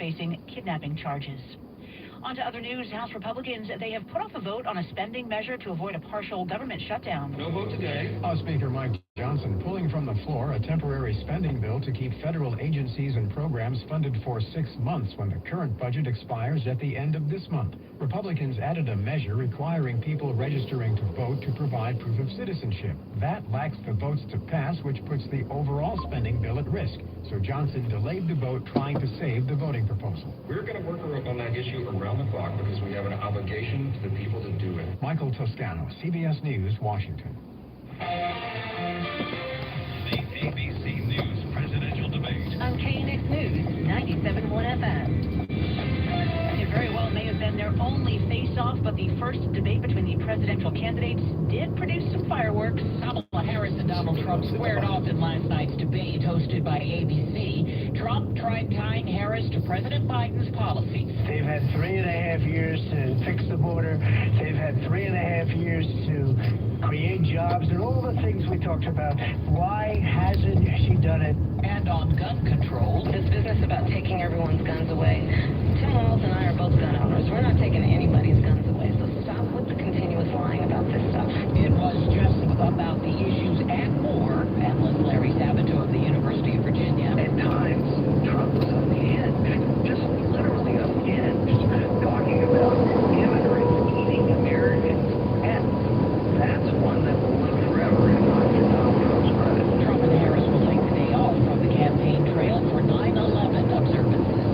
facing kidnapping charges. On to other news. House Republicans, they have put off a vote on a spending measure to avoid a partial government shutdown. No vote today. House Speaker Mike Johnson pulling from the floor a temporary spending bill to keep federal agencies and programs funded for 6 months when the current budget expires at the end of this month. Republicans added a measure requiring people registering to vote to provide proof of citizenship. That lacks the votes to pass, which puts the overall spending bill at risk. So Johnson delayed the vote, trying to save the voting proposal. We're going to work on that issue around the clock because we have an obligation to the people to do it. Michael Toscano, CBS News, Washington. The ABC News presidential debate. On KNX News, 97.1 FM. It very well may have been their only face-off, but the first debate between the presidential candidates did produce some fireworks. Kamala Harris and Donald Trump squared off in last night's debate hosted by ABC. Trump tried tying Harris to President Biden's policies. They've had 3.5 years to fix the border. They've had 3.5 years to create jobs and all the things we talked about. Why hasn't she done it? And on gun control. This business about taking everyone's guns away. Tim Walz and I are both gun owners. We're not taking anybody's guns away, so stop with the continuous lying about this stuff. It was just about the issues and more. Analyst Larry Sabato of the University of Virginia. At times, Trump was on the edge, just literally on the edge, talking about immigrants eating Americans. And that's one that will live forever in my Donald Trump's credit. Trump and Harris will take the day off from the campaign trail for 9/11 observances.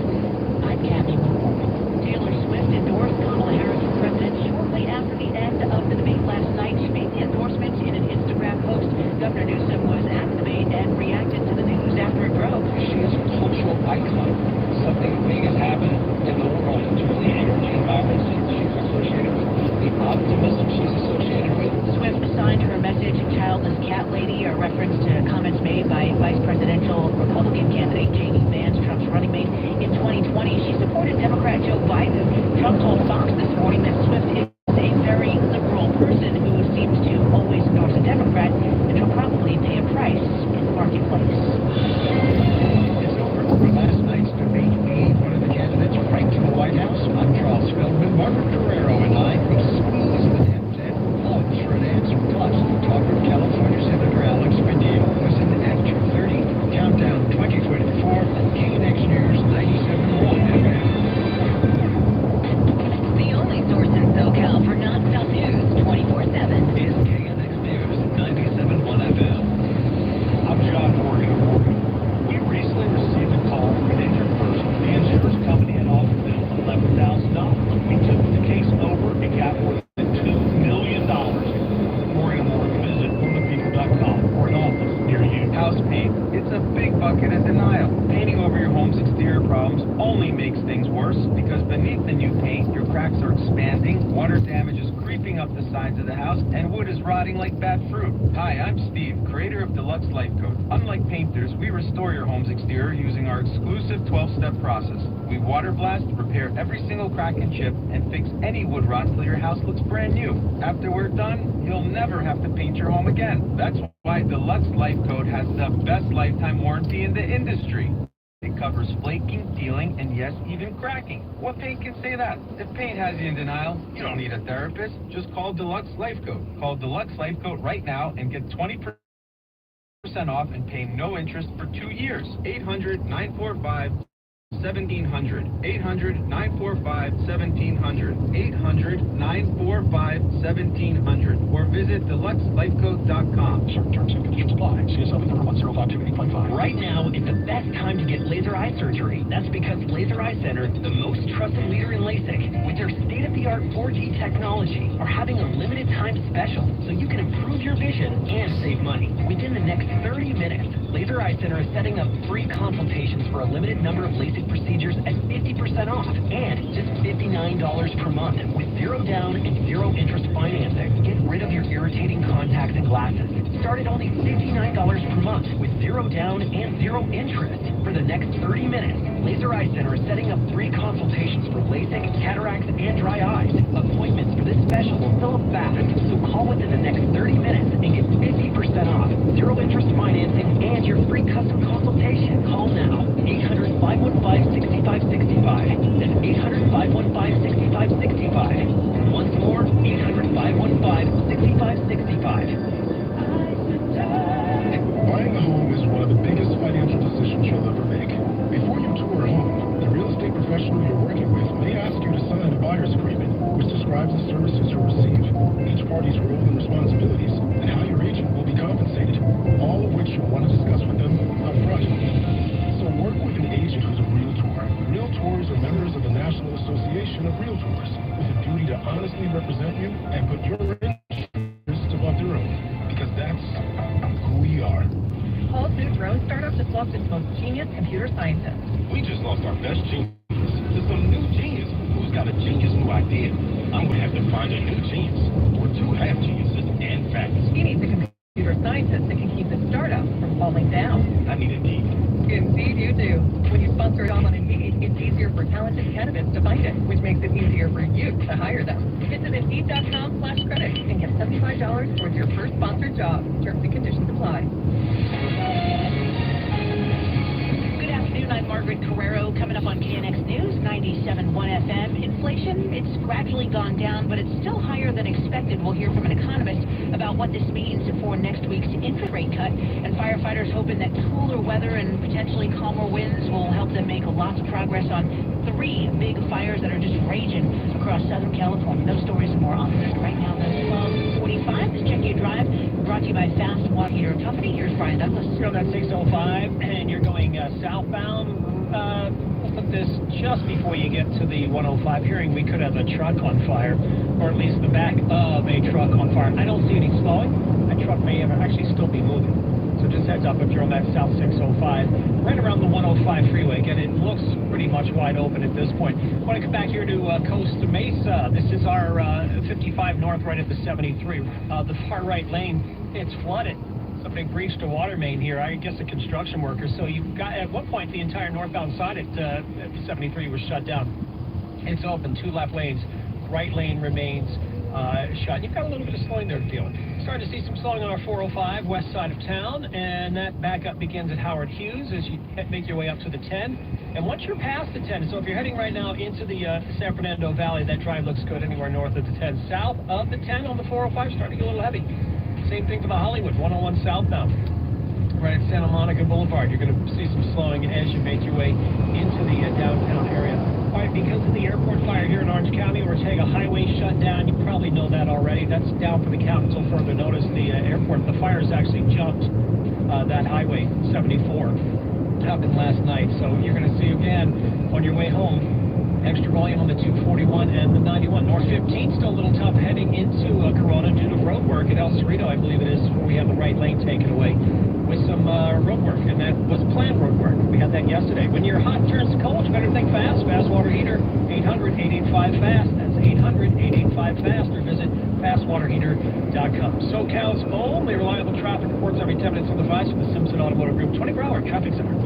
I'm Kathy McCormick. Taylor Swift endorsed Kamala Harris for president shortly after the end of the debate last night. She made the endorsement in an Instagram post. Governor Newsom was at the debate and reacted to the news after it broke. She is a cultural icon. Something big has happened in the world in terms of the energy and vibrancy she's associated with, the optimism she's associated with. Swift signed her message, Childless Cat Lady, a reference to comments made by vice presidential Republican candidate J.D. Vance, Trump's running mate in 2020. She supported Democrat Joe Biden. Trump told Fox this morning that Swift is a very liberal person who seems to always endorse a Democrat, and she'll probably pay a price in the marketplace. It's over for last night's debate. One of the candidates right to the White House. I'm Charles Feldman. Margaret Carrero and I will squeeze the depth and plunge for an answer. Plus, talk with California Senator Alex Padilla. Listen at 2:30. Countdown 2024 on KNX News 97.1 FM. The only source in SoCal for nonstop news 24/7 Is KNX News 97.1 FM. I'm John Morgan of Morgan. We recently received a call from an injured person. The insurance company had offered them $11,000. We took the case over and got more than $2 million. Morgan Morgan, visit WorldOfPeople.com or an office near you. House paint. It's a big bucket of denial. Painting over your home's exterior problems only makes things worse because beneath the new paint, your cracks are expanding, water damage is creeping up the sides of the house, and wood is rotting like bad fruit. Hi, I'm Steve, creator of Deluxe Life Coat. Unlike painters, we restore your home's exterior using our exclusive 12-step process. We water blast, repair every single crack and chip, and fix any wood rot until your house looks brand new. After we're done, you'll never have to paint your home again. That's why Deluxe Life Coat has the best lifetime warranty in the industry. It covers flaking, peeling, and yes, even cracking. What paint can say that? If paint has you in denial, you don't need a therapist. Just call Deluxe Life Coat. Call Deluxe Life Coat right now and get 20% off and pay no interest for 2 years. 800-945-1700. 800-945-1700. 800-945-1700. Or visit deluxelifecoat.com. Certain terms and conditions apply. CSL number 1052855. Right now is the best time to get laser eye surgery. That's because Laser Eye Center, the most trusted leader in LASIK, with their state-of-the-art 4G technology, are having a limited time special so you can improve your vision and save money. Within the next 30 minutes, Laser Eye Center is setting up free consultations for a limited number of LASIK procedures at 50% off and just $59 per month with 0 down and 0 interest financing. Get rid of your irritating contacts and glasses. Start at only $59 per month with 0 down and 0 interest. For the next 30 minutes, Laser Eye Center is setting up free consultations for LASIK, cataracts, and dry eyes. Appointments for this special will fill up fast, so call within the next 30 minutes and get 50% off, 0 interest financing, and your free custom consultation. Call now, 800-515-6565. describes the services you'll receive, each party's role and responsibilities, and how your agent will be compensated, all of which you'll want to discuss with them up front. So work with an agent who's a Realtor. Realtors are members of the National Association of Realtors, with a duty to honestly represent you and put your interests above their own, because that's who we are. Paul's new drone startup just lost its most genius computer scientist. We just lost our best genius to some new genius who's got a genius new idea. I'm going to have to find a new genius, or two half geniuses, and fast. He needs a computer scientist that can keep the startup from falling down. I need Indeed. Indeed you do. When you sponsor a job on Indeed, it's easier for talented candidates to find it, which makes it easier for you to hire them. Visit Indeed.com/credit and get $75 towards your first sponsored job. Terms and conditions apply. Good afternoon, I'm Margaret Carrero. Coming up on KNX News, 97.1 FM. Inflation, it's gradually gone down, but it's still higher than expected. We'll hear from an economist about what this means for next week's interest rate cut. And firefighters hoping that cooler weather and potentially calmer winds will help them make lots of progress on 3 big fires that are just raging across Southern California. Those stories and more on the list right now. That's 12:45. This Check Your Drive brought to you by Fast Water Heater Company. Here's Brian Douglas. You're on that 605 and you're going southbound. Look at this just before you get to the 105 hearing. We could have a truck on fire, or at least the back of a truck on fire. I don't see any slowing. That truck may actually still be moving. So just heads up if you're on that South 605, right around the 105 freeway. Again, it looks pretty much wide open at this point. I want to come back here to Costa Mesa. This is our 55 north right at the 73. The far right lane, it's flooded. Somebody breached a water main here. I guess a construction worker. So you've got, at one point, the entire northbound side at 73 was shut down. It's open, 2 left lanes. Right lane remains shut. You've got a little bit of slowing there to deal with. Starting to see some slowing on our 405 west side of town, and that backup begins at Howard Hughes as you make your way up to the 10. And once you're past the 10, so if you're heading right now into the San Fernando Valley, that drive looks good anywhere north of the 10. South of the 10 on the 405, starting to get a little heavy. Same thing for the Hollywood, 101 southbound. Right at Santa Monica Boulevard, you're going to see some slowing as you make your way into the downtown area. All right, because of the airport fire here in Orange County, Ortega Highway shut down. You probably know that already. That's down for the count until further notice. The airport, the fires actually jumped that highway, 74, happened last night. So you're going to see again on your way home. Extra volume on the 241 and the 91. North 15 still a little tough heading into Corona due to road work at El Cerrito, I believe it is, where we have the right lane taken away with some road work, and that was planned road work. We had that yesterday. When your hot turns to cold, you better think fast. Fast Water Heater, 800-885-FAST. That's 800-885-FAST, or visit fastwaterheater.com. SoCal's only reliable traffic reports every 10 minutes on the device with the Simpson Automotive Group 24-hour traffic center.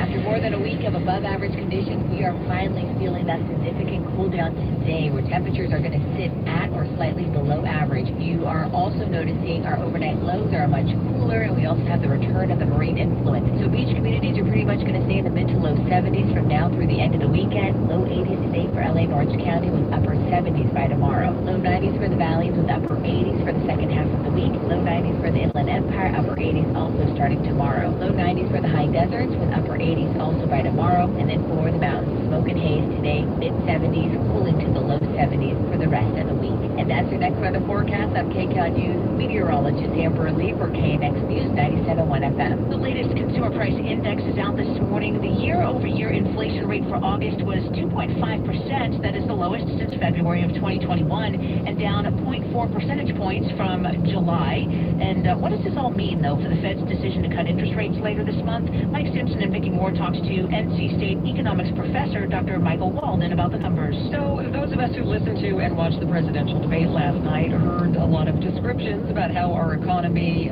After more than a week of above-average conditions, we are finally feeling that significant cool down today, where temperatures are going to sit at or slightly below average. You are also noticing our overnight lows are much cooler, and we also have the return of the marine influence. So beach communities are pretty much going to stay in the mid to low 70s from now through the end of the weekend. Low 80s today for LA and Orange County, with upper 70s by tomorrow. Low 90s for the valleys, with upper 80s for the second half of the week. Low 90s for the Inland Empire, upper 80s also starting tomorrow. Low 90s for the high deserts, with upper 80s also by tomorrow. And then for the mountains, smoke and haze today, mid 70s, cooling to the low 70s for the rest of the week. And that's your next weather forecast. I'm KCAL News meteorologist Amber Lee for KNX News 97.1 FM. The latest consumer price index is out this morning. The year-over-year inflation rate for August was 2.5%. That is the lowest since February of 2021, and down 0.4 percentage points from July. And what does this all mean, though, for the Fed's decision to cut interest rates later this month? Mike Simpson and Vicki Moore talks to NC State economics professor Dr. Michael Walden about the numbers. So those of us who listened to and watched the presidential debate last night heard a lot of descriptions about how our economy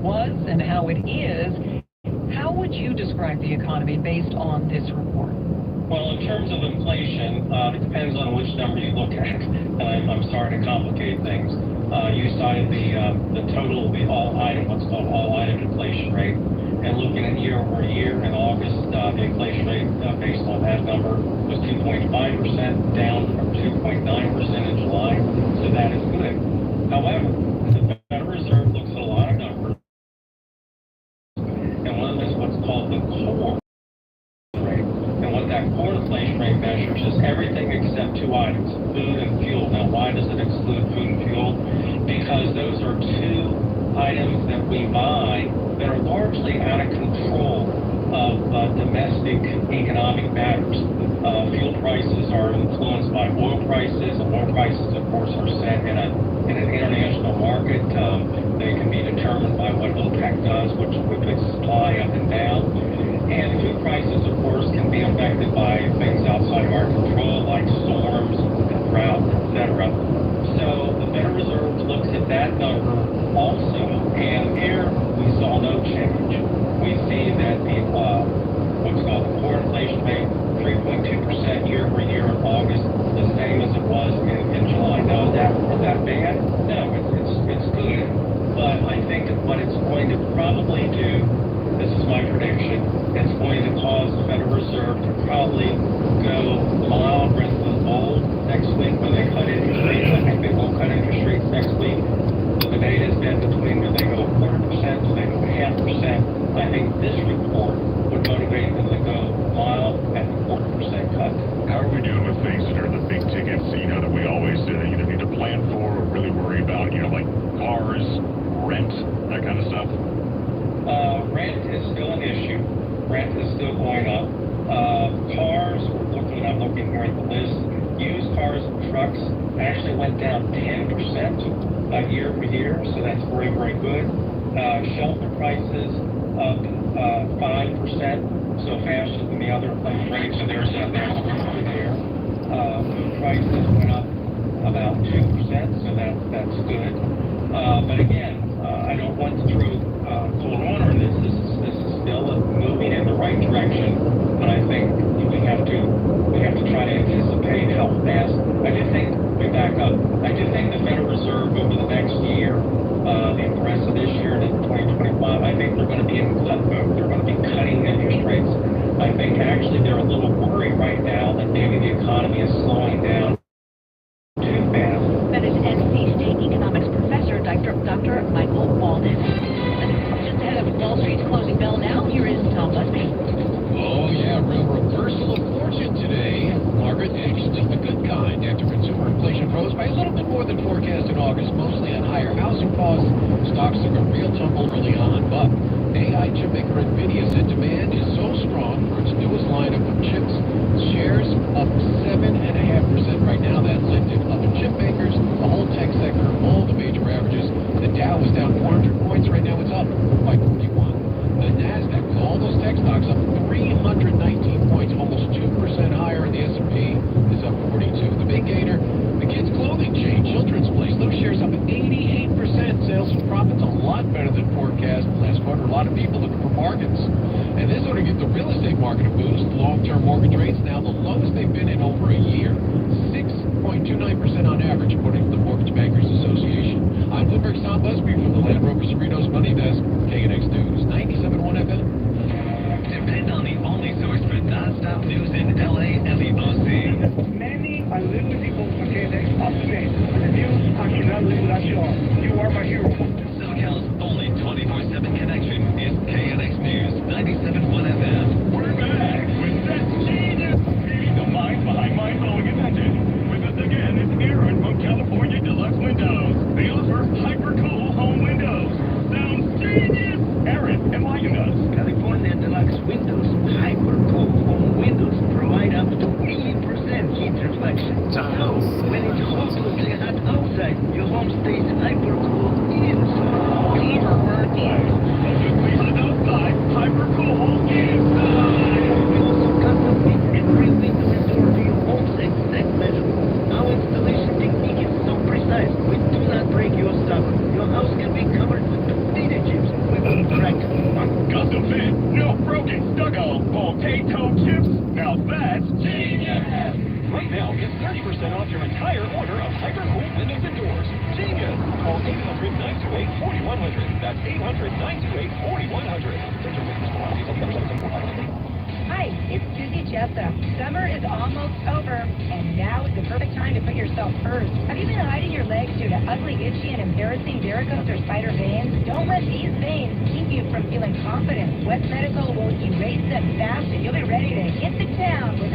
was and how it is. How would you describe the economy based on this report? Well, in terms of inflation, it depends on which number you look at. I'm sorry to complicate things. You cited the total, the all item, what's called all item inflation rate. And looking at year over year in August, the inflation rate based on that number was 2.5%, down from 2.9% in July. So that is good. However, the Federal Reserve looks at a lot of numbers, and one of them is what's called the core rate. And what that core inflation rate measures is everything except two items, food and fuel. Now, why does it exclude food and fuel? Because those are two items that we buy that are largely out of control of domestic economic matters. Fuel prices are influenced by oil prices. Oil prices, of course, are set in an international market. They can be determined by what OPEC does, which puts supply up and down. And food prices, of course, can be affected by things outside of our control, like storms, drought, etc. So the Federal Reserve looks at that number also, and here we saw no change. We see that the what's called the core inflation rate, 3.2% year over year in August, the same as it was in July. Now, is that bad? No, it's good. But I think what it's going to probably do, this is my prediction, it's going to cause the Federal Reserve to probably go mild rather than bold next week when they cut interest rates. I think they won't cut interest rates next week. The debate has been between do they go 0.25%, do they go 0.5%. I think this report would motivate them to go mild at the 0.25% cut. How are we doing with things that are the big tickets, that we always either need to plan for or really worry about, like cars, rent, that kind of stuff? Rent is still an issue. Rent is still going up. Cars, I'm looking here at the list. Used cars and trucks actually went down 10% year over year, so that's very, very good. Shelter prices up 5%, so faster than the other rates. So there's a there. Food prices went up about 2%, so that's good. But again, I don't want to throw cold water on this. This is still moving in the right direction, but I think we have to try to anticipate how fast. I do think we back up. I do think the Federal Reserve over the next year, the rest of this year and into 2025, I think they're going to be in cut mode. They're going to be cutting interest rates. I think actually they're a little worried right now that maybe the economy is slowing down too fast. That is NC State economics professor Dr. Michael Walden. Just ahead of Wall Street's closing bell now, here is Tom Busby. Oh, yeah, real reversal of fortune today. Margaret, actually the good kind after consumer inflation rose by a little bit more than forecast in August, mostly on higher housing costs. Stocks took a real tumble early on, but AI chipmaker NVIDIA said demand is so strong for its newest lineup of chips. Shares up 7.5% right now. That lifted other chip makers, the whole tech sector, all the major averages. The Dow was down 400 points. Right now it's up by 41. The NASDAQ, with all those tech stocks, up 319 points, almost 2% higher, and the S&P is up 42. The big gainer, the kids' clothing chain, Children's Place, those shares up 88%. Sales and profits a lot better than forecast last quarter. A lot of people looking for bargains. And this ought to give the real estate market a boost. Long-term mortgage rates now the lowest they've been in over a year. 6.29% on average, according to the Mortgage Bankers Association. I'm Bloomberg's Tom Busby from the Land Rover Cerritos Money Desk, KNX News, 97.1 FM. Depend on the only source for non-stop news in LA and the OC. Many are little people for KNX update. The news I cannot live without you all. You are my hero. SoCal's only 24/7 connection is KNX News, 97.1 FM. We're back with that genius. Meeting the mind behind mind-blowing invention. With us again is Aaron from California Deluxe Windows. They offer hyper-cool home windows. Sounds genius. Aaron, enlighten us. California Deluxe Windows, hyper-cool home windows provide up to 80% heat reflection. So, when it's hopelessly hot outside, your home stays hyper-cool inside. Clever wordplay. Hopelessly hot outside, hyper-cool inside. We also custom fit every window and door to your home's exact measurement. Our installation technique is so precise, we do not break your stuff. Your house can be covered with potato chips. We won't crack. Custom fit, no broken stucco, potato chips. Now that's genius. Right now, get 30% off your entire order of hyper-cool windows and doors. Genius. Call 800-928-4100. That's 800-928-4100. Hi, it's Susie Jessup. Summer is almost over, and now is the perfect time to put yourself first. Have you been hiding your legs due to ugly, itchy, and embarrassing varicose or spider veins? Don't let these veins keep you from feeling confident. West Medical will erase them fast, and you'll be ready to hit the town with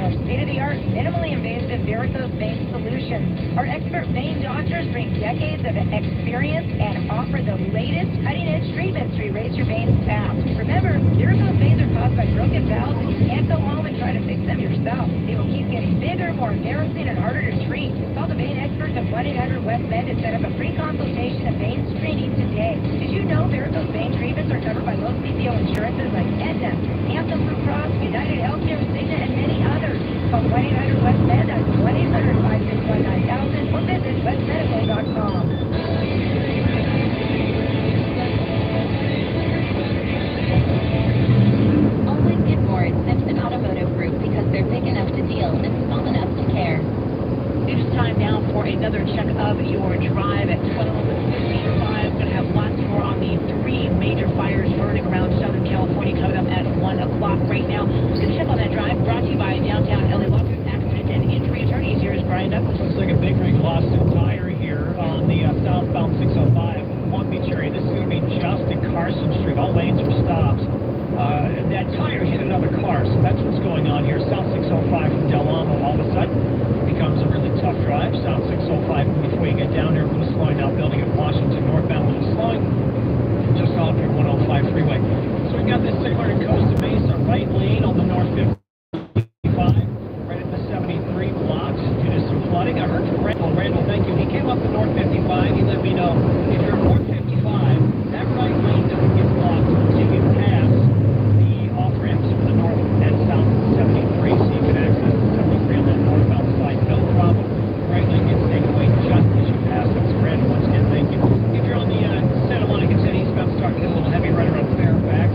Varicose Vein Solutions. Our expert vein doctors bring decades of experience and offer the latest cutting-edge treatments to erase your veins fast. Remember, varicose veins are caused by broken valves, and you can't go home and try to fix them yourself. They will keep getting bigger, more embarrassing, and harder to treat. Call the vein experts at 1-800-WEST-MED to set up a free consultation and vein screening today. Did you know varicose vein treatments are covered by most PPO insurances like Aetna, Anthem Blue Cross, United Healthcare, Cigna, and many others? Call 1-800-WEST-MED at 1-800-561-9000 or visit westmedical.com. Always get more at Simpson Automotive Group because they're big enough to deal and small enough to care. It is time now for another check of your drive at 12:55. Going to have lots more on the three major fires burning around Southern California coming up at 1 o'clock right now. Going to check on that drive brought to you by Downtown LA Law Group Accident and Injury Attorneys. Here is Brian Douglas. Looks like a big rig lost an tire here on the southbound 605 Long Beach area. This is going to be just at Carson Street. All lanes are stops. That tire hit another car, so that's what's going on here. South 605 from Del Amo all of a sudden becomes a really tough drive. South 605 before you get down here, a little slowing now, building at Washington northbound, a little slowing. Just off your 105 freeway. So we've got this similar in Costa Mesa, right lane on the North 55, right at the 73 blocks due to some flooding. I heard from Randall. Randall, thank you. He came up the North 55. He let me know if you're North 55, that right lane doesn't get blocked until you pass the off-ramps for the North and South 73, so you can access the 73 on that northbound side. No problem. Right lane gets taken away just as you pass. That's Randall. Once again, thank you. If you're on the Santa Monica City eastbound, starting to get a little heavy right around Fairfax,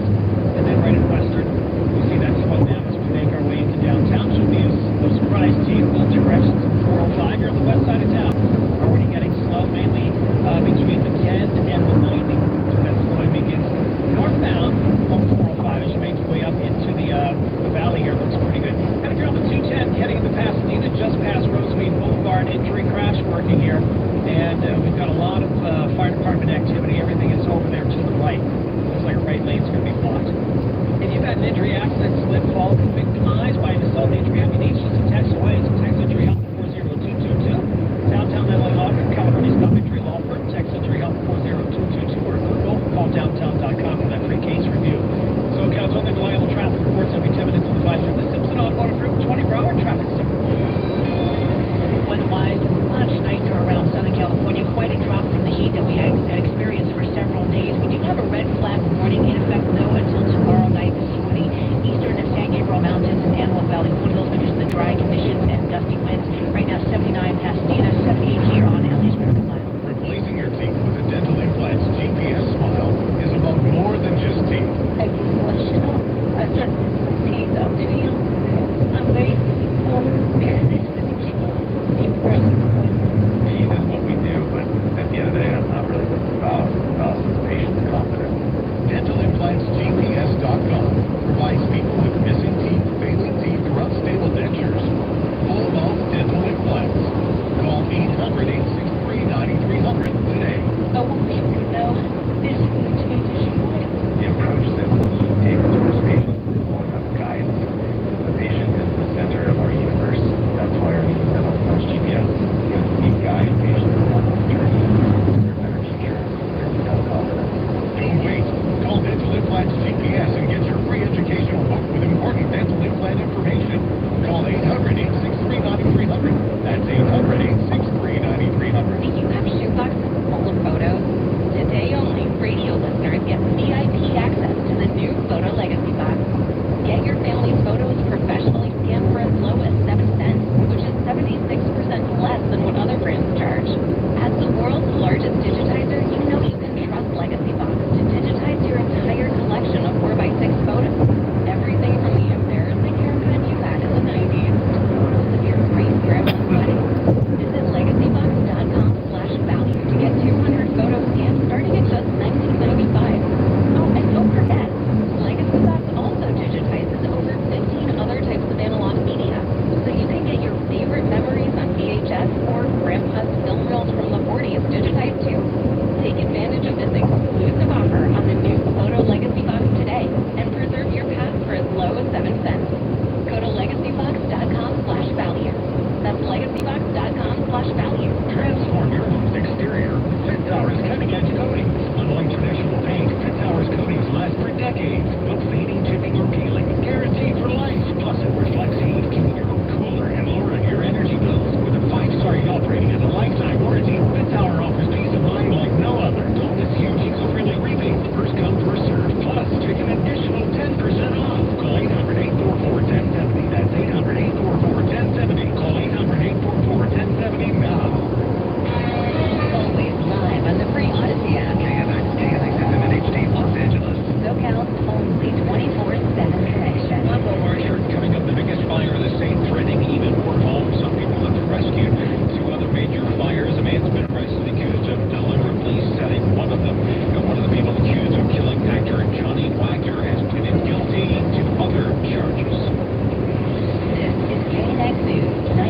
and then right at Western. You see that slow down as we make our way into downtown. Should be no surprise to you. Both directions of 405. You're on the west side of town. Already getting slow, mainly between the 10 and the 90. So that slowing begins northbound on 405 as you make your way up into the valley here. Looks pretty good. And if you're on the 210 heading into Pasadena, just past Rosemead Boulevard, injury crash working here. And we've got a lot of fire department activity. Everything is over there to the right. Looks like right lane's going to be blocked. If you've had an injury, accident, slip, fall, victimized by an assault injury, you need just a text away. It's text injury help 40222. Downtown LA Law Group, California's top injury law firm. Text injury help 40222 or Google. Call downtown.com for that free case review. So, Cal's only reliable traffic reports every 10 minutes on the advisory of the Simpson Automotive Group 24-hour traffic center. Weather-wise, much nicer around Southern California. Quite a drop from the heat that we had experienced for several days. We do have a red flag warning in effect, though, until tomorrow night. This is for the eastern and San Gabriel Mountains and Antelope Valley foothills because of the dry conditions and gusty winds. Right now, 79 Pasadena, 78 here on LA's Miracle Mile. Replacing your teeth with a dental implant's GPS Smile is about more than just teeth. I just teeth up to you. I'm very Teeth is what we do, but at the end of the day, I'm not really looking about patient confidence. DentalImplantsGPS.com provides people with missing teeth, failing teeth, or unstable dentures full mouth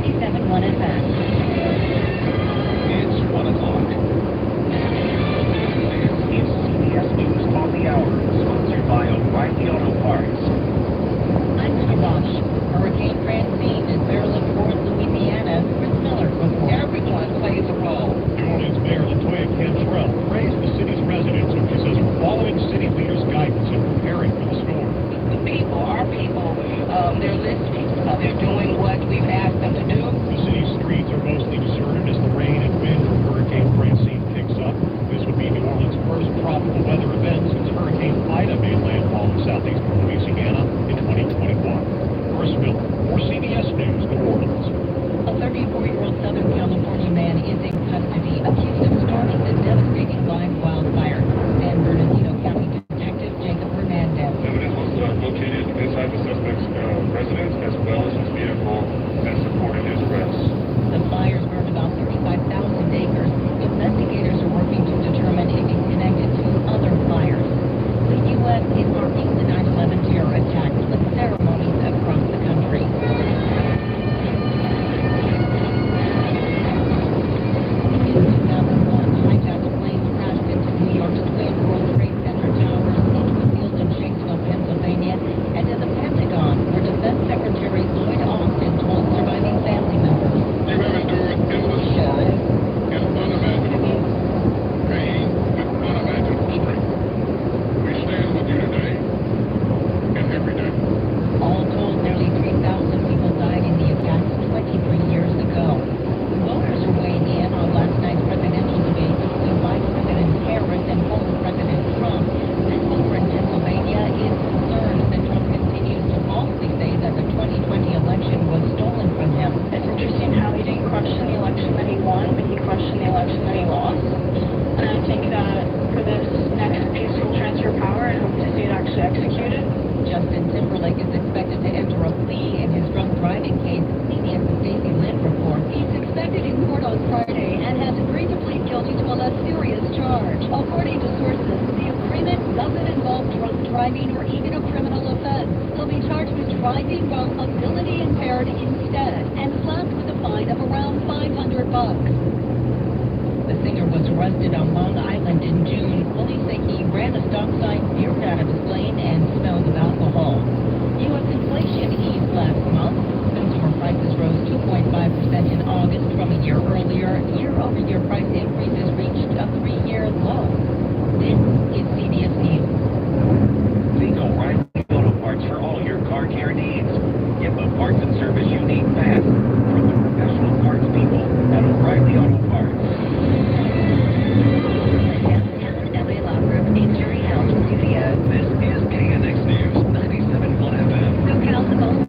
97.1 FM. It's 1 o'clock. This is CBS News on the Hour, sponsored by O'Reilly Auto Parts. I'm Squash. Hurricane Francine is barreling towards Louisiana. Chris Miller reports. Everyone plays a role. New Orleans Mayor LaToya Cantrell praised the city's residents and she says we're following city leaders' guidance and preparing for the storm. The people, our people, they're listening. They're doing what we've asked them to do. The city's streets are mostly deserted as the rain and wind from Hurricane Francine picks up. This would be New Orleans' first tropical weather event since Hurricane Ida made landfall in southeastern Louisiana in 2021. Chris Miller, for CBS News, New Orleans. A 34-year-old Southern California man is in custody, accused of starting the devastating live wildfire. San Bernardino County Detective Jacob Hernandez. Evidence was located inside the suspect's residence as well as his vehicle that supported his arrest. The fires burned about 35,000 acres. Investigators are working to determine if it's connected to other fires. The U.S. is marking the 9/11 terror attacks with ceremonies across the country. In 2001, hijacked planes crashed into New York's twin World Trade Center towers into a field in Shanksville, Pennsylvania, and to the Pentagon, where Defense Secretary Lloyd Austin told surviving family members. You have endured endless sorrow and unimaginable pain with unimaginable strength. We stand with you today and every day. All told, nearly 3,000 people died in the attacks 23 years ago. Voters are weighing in on last night's presidential debate between Vice President Harris and former President Trump. This voter in Pennsylvania is concerned that Trump continues to falsely say that the 2020 election was stolen from him. It's interesting how he didn't question the election that he won, but he questioned the election that he lost. And I think that for this next peaceful transfer of power, I hope to see it actually executed. Justin Timberlake is expected to enter a plea in his drunk driving case. CBS's Stacey Lynn reports. He's expected in court on Friday and has agreed to plead guilty to a less serious charge. According to sources, the agreement doesn't involve drunk driving or even a criminal offense. He'll be charged with driving while ability impaired instead and slapped with a fine of around $500. The singer was arrested on Long Island in June. Police say he ran a stop sign, veered out of his lane, and smelled of alcohol. U.S. inflation eased last month. Consumer prices rose 2.5% in August from a year earlier. Year-over-year price increases reached a 3-year low. This is CBS News. Think O'Reilly Auto Parts for all your car care needs. Get the parts and service you need fast from the professional parts people at O'Reilly Auto Parts. LA Law Group Injury Health Studio. This is KNX News, 97.1 FM. SoCal's most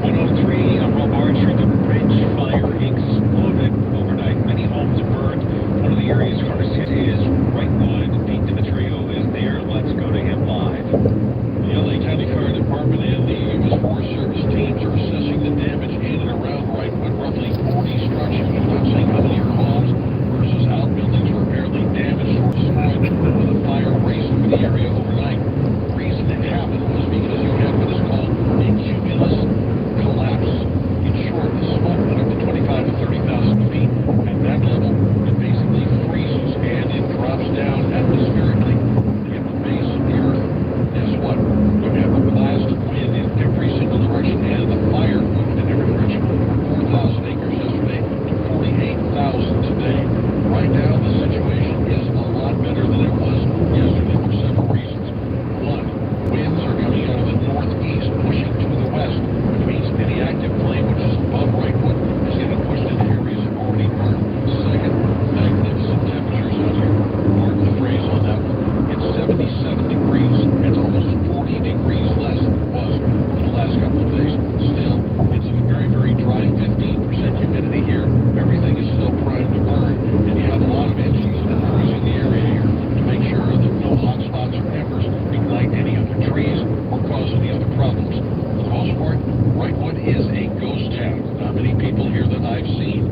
103 on Robards Street, the bridge fire exploded overnight. Many homes burned. One of the areas hardest hit is Wrightwood. Pete Demetrio is there. Let's go to him live. The LA County Fire Department and the U.S. Forest Service teams are assessing the damage in and around Wrightwood. Roughly 40 structures touching near homes versus outbuildings were barely damaged or destroyed with the fire racing through the area overnight. The reason it happened was because you had what is called a cumulus collapse. In short, the smoke went up to 25 to 30,000 feet. At that level, it basically freezes and it drops down atmospherically to get the base of the earth. Guess what? You have a blast of wind in every single direction and the fire moved in every direction. 4,000 acres yesterday to 48,000 today. Right now, the situation is a lot better than it was yesterday for several reasons. One, winds are coming out of the northeast, pushing to the west, which means any active flame which is above Wrightwood is getting pushed into areas that have already burned. Second, magnificent temperatures out here. Pardon the phrase on that one. It's 77 degrees. It's almost 40 degrees less than it was for the last couple of days. Still, it's a very, very dry 15% humidity here. Everything is still primed to burn, and you have a lot of engines that are cruising the area here to make sure that no hot spots or embers ignite any other trees or cause any other problems. For the most part, Wrightwood is a ghost town. Not many people here that I've seen.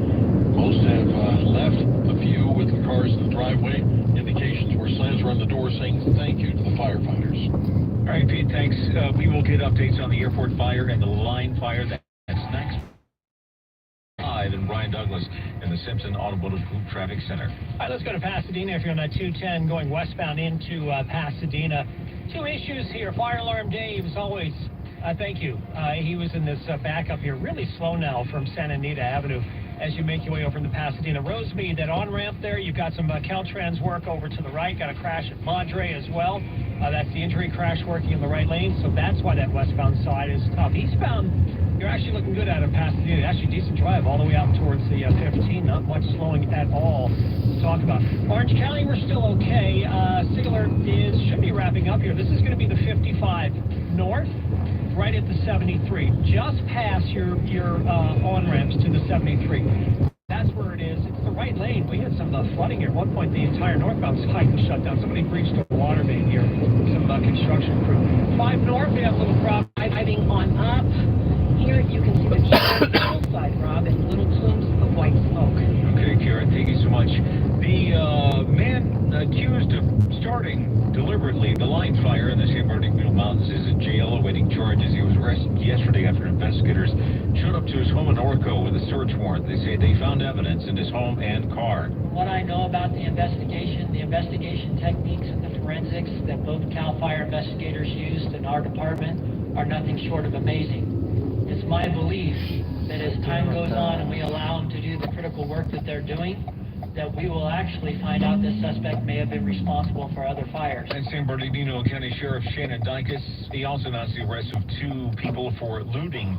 Most have left, a few with the cars in the driveway, indications where signs are on the door saying thank you to the firefighters. right, Pete, thanks. We will get updates on the airport fire and the line fire. That's next. Live in Brian Douglas in the Simpson Automotive Group Traffic Center. All right, let's go to Pasadena. If you're on that 210 going westbound into Pasadena. Two issues here. Fire alarm Dave, as always. Thank you. He was in this backup here, really slow now from Santa Anita Avenue as you make your way over into Pasadena. Rosemead, that on-ramp there, you've got some Caltrans work over to the right. Got a crash at Madre as well. That's the injury crash working in the right lane, so that's why that westbound side is tough. Eastbound, you're actually looking good out of Pasadena. Actually, decent drive all the way out towards the 15. Not much slowing at all to talk about. Orange County, we're still okay. Sigler should be wrapping up here. This is going to be the 55 north, right at the 73. Just past your on-ramps to the 73. That's where it is. It's the right lane. We had some flooding here. At one point, the entire northbound side was shut down. Somebody breached a water main here. Some construction crew. 5 north, we have a little problem. Driving on up. Here you can see the hillside, Rob, and little plumes of white smoke. Okay, Karen, thank you so much. The man accused of starting deliberately the line fire in the San Bernardino Mountains is in jail awaiting charges. He was arrested yesterday after investigators showed up to his home in Orco with a search warrant. They say they found evidence in his home and car. What I know about the investigation techniques and the forensics that both CAL FIRE investigators used in our department are nothing short of amazing. It's my belief that as time goes on and we allow them to do the critical work that they're doing, that we will actually find out this suspect may have been responsible for other fires. And San Bernardino County Sheriff Shannon Dykes, he also announced the arrest of 2 people for looting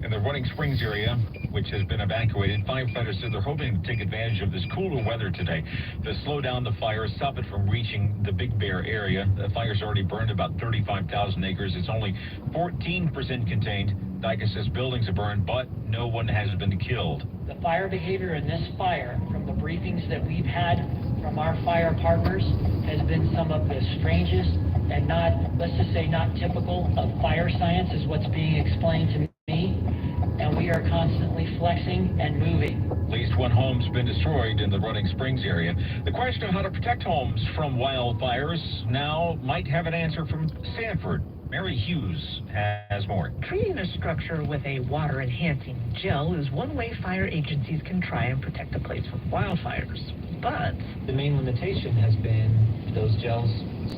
in the Running Springs area, which has been evacuated. Firefighters said they're hoping to take advantage of this cooler weather today to slow down the fire, stop it from reaching the Big Bear area. The fire's already burned about 35,000 acres. It's only 14% contained. Dykes says buildings are burned, but no one has been killed. The fire behavior in this fire, from the briefings that we've had from our fire partners, has been some of the strangest and not, let's just say, not typical of fire science is what's being explained to me. And we are constantly flexing and moving. At least 1 home's been destroyed in the Running Springs area. The question of how to protect homes from wildfires now might have an answer from Sanford. Mary Hughes has more. Treating a structure with a water-enhancing gel is one way fire agencies can try and protect a place from wildfires. But the main limitation has been those gels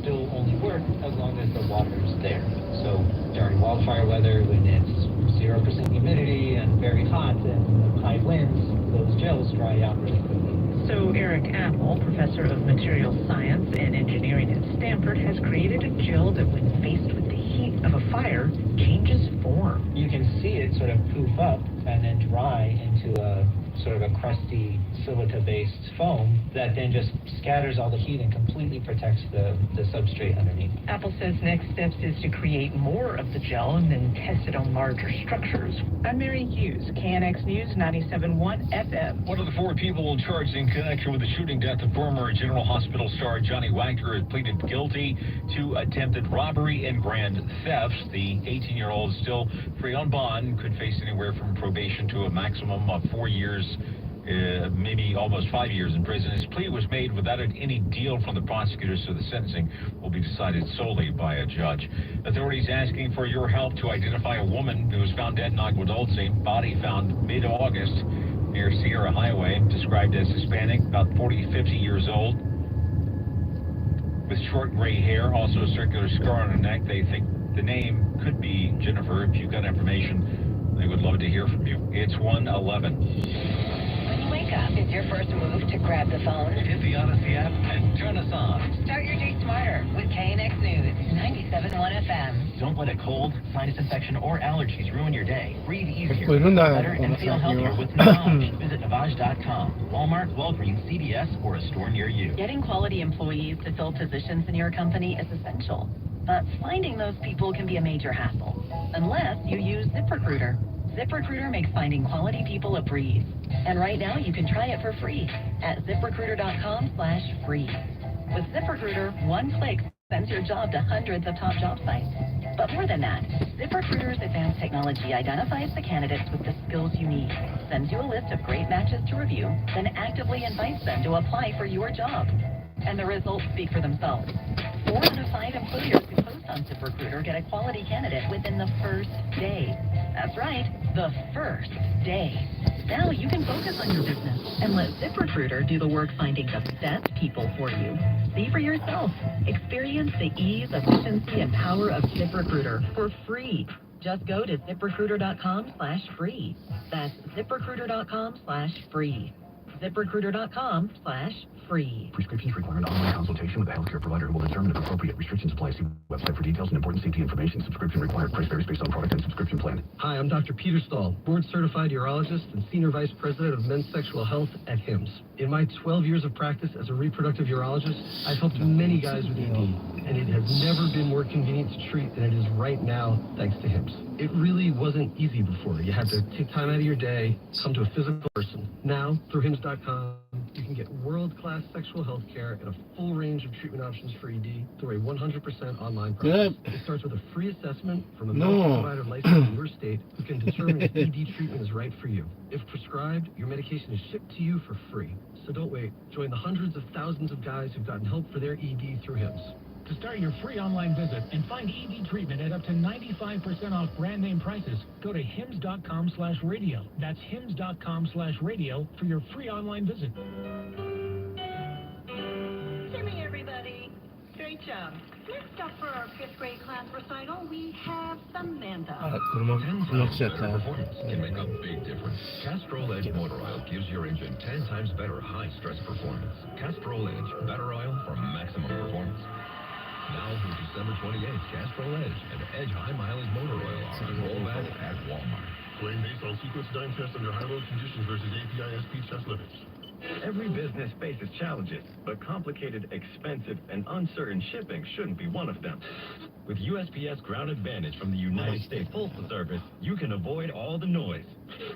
still only work as long as the water's there. So during wildfire weather, when it's 0% humidity and very hot and high winds, those gels dry out really quickly. So Eric Apple, professor of materials science and engineering at Stanford, has created a gel that, when faced with the heat of a fire, changes form. You can see it sort of poof up and then dry into a sort of a crusty silica-based foam that then just scatters all the heat and completely protects the substrate underneath. Apple says next steps is to create more of the gel and then test it on larger structures. I'm Mary Hughes, KNX News 97.1 FM. One of the 4 people charged in connection with the shooting death of former General Hospital star Johnny Wagner has pleaded guilty to attempted robbery and grand theft. The 18-year-old is still free on bond, could face anywhere from probation to a maximum of 4 years, maybe almost 5 years in prison. His plea was made without any deal from the prosecutors, so the sentencing will be decided solely by a judge. Authorities asking for your help to identify a woman who was found dead in Agua Dulce. Body found mid-August near Sierra Highway, described as Hispanic, about 50 years old, with short gray hair, also a circular scar on her neck. They think the name could be Jennifer. If you've got information, they would love to hear from you. It's 1:11. Wake up. It's your first move to grab the phone. Hit the Odyssey app and turn us on. Start your day smarter with KNX News 97.1 FM. Don't let a cold, sinus infection, or allergies ruin your day. Breathe easier, Fueron una better, and feel healthier with Navage. Visit Navage.com. Walmart, Walgreens, CVS, or a store near you. Getting quality employees to fill positions in your company is essential. But finding those people can be a major hassle, unless you use ZipRecruiter. ZipRecruiter makes finding quality people a breeze. And right now, you can try it for free at ZipRecruiter.com/free. With ZipRecruiter, one click sends your job to hundreds of top job sites. But more than that, ZipRecruiter's advanced technology identifies the candidates with the skills you need, sends you a list of great matches to review, then actively invites them to apply for your job. And the results speak for themselves. 4 out of 5 employers who post On ZipRecruiter, get a quality candidate within the first day. That's right, the first day. Now you can focus on your business and let ZipRecruiter do the work finding the best people for you. See for yourself. Experience the ease, efficiency, and power of ZipRecruiter for free. Just go to ZipRecruiter.com/free. That's ZipRecruiter.com/free. ZipRecruiter.com/free. Prescriptions require an online consultation with a healthcare provider who will determine if appropriate restrictions apply. See website for details and important safety information. Subscription required. Price varies based on product and subscription plan. Hi, I'm Dr. Peter Stahl, board-certified urologist and Senior Vice President of Men's Sexual Health at HIMSS. In my 12 years of practice as a reproductive urologist, I've helped many guys with ED, and it has never been more convenient to treat than it is right now, thanks to HIMSS. It really wasn't easy before. You had to take time out of your day, come to a physical person. Now, through HIMSS.com, you can get world-class sexual health care and a full range of treatment options for ED through a 100% online process. It starts with a free assessment from a medical provider licensed in your state who can determine if ED treatment is right for you. If prescribed, your medication is shipped to you for free. So don't wait. Join the hundreds of thousands of guys who've gotten help for their ED through HIMSS. To start your free online visit and find ED treatment at up to 95% off brand name prices, go to hims.com/radio. That's hims.com/radio for your free online visit. Timmy, everybody. Great job. Next up for our 5th grade class recital, we have Samantha. Performance can make a big difference. Castrol Edge Motor Oil gives your engine 10 times better high-stress performance. Castrol Edge, better oil for maximum performance. Now through December 28th, Castrol Edge and Edge High Mileage Motor Oil are on rollback at Walmart. Claim based on sequence dyne test under high-load conditions versus API SP test limits. Every business faces challenges, but complicated, expensive, and uncertain shipping shouldn't be one of them. With USPS Ground Advantage from the United States Postal Service, you can avoid all the noise.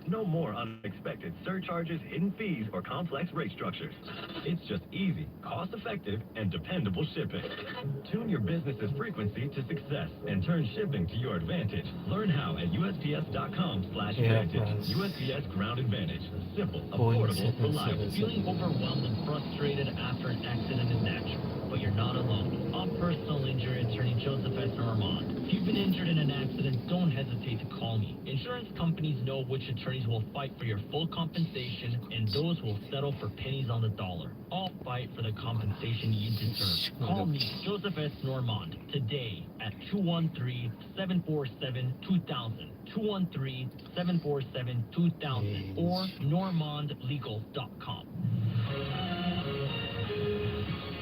No more unexpected surcharges, hidden fees, or complex rate structures. It's just easy, cost-effective, and dependable shipping. Tune your business's frequency to success and turn shipping to your advantage. Learn how at USPS.com/advantage. USPS Ground Advantage. Simple, affordable, reliable. Feeling overwhelmed and frustrated after an accident is natural, but you're not alone. I'm personal injury attorney Joseph S. Normand. If you've been injured in an accident, don't hesitate to call me. Insurance companies know which attorneys will fight for your full compensation, and those will settle for pennies on the dollar. I'll fight for the compensation you deserve. Call me, Joseph S. Normand, today at 213-747-2000. 213-747-2000 or normandlegal.com.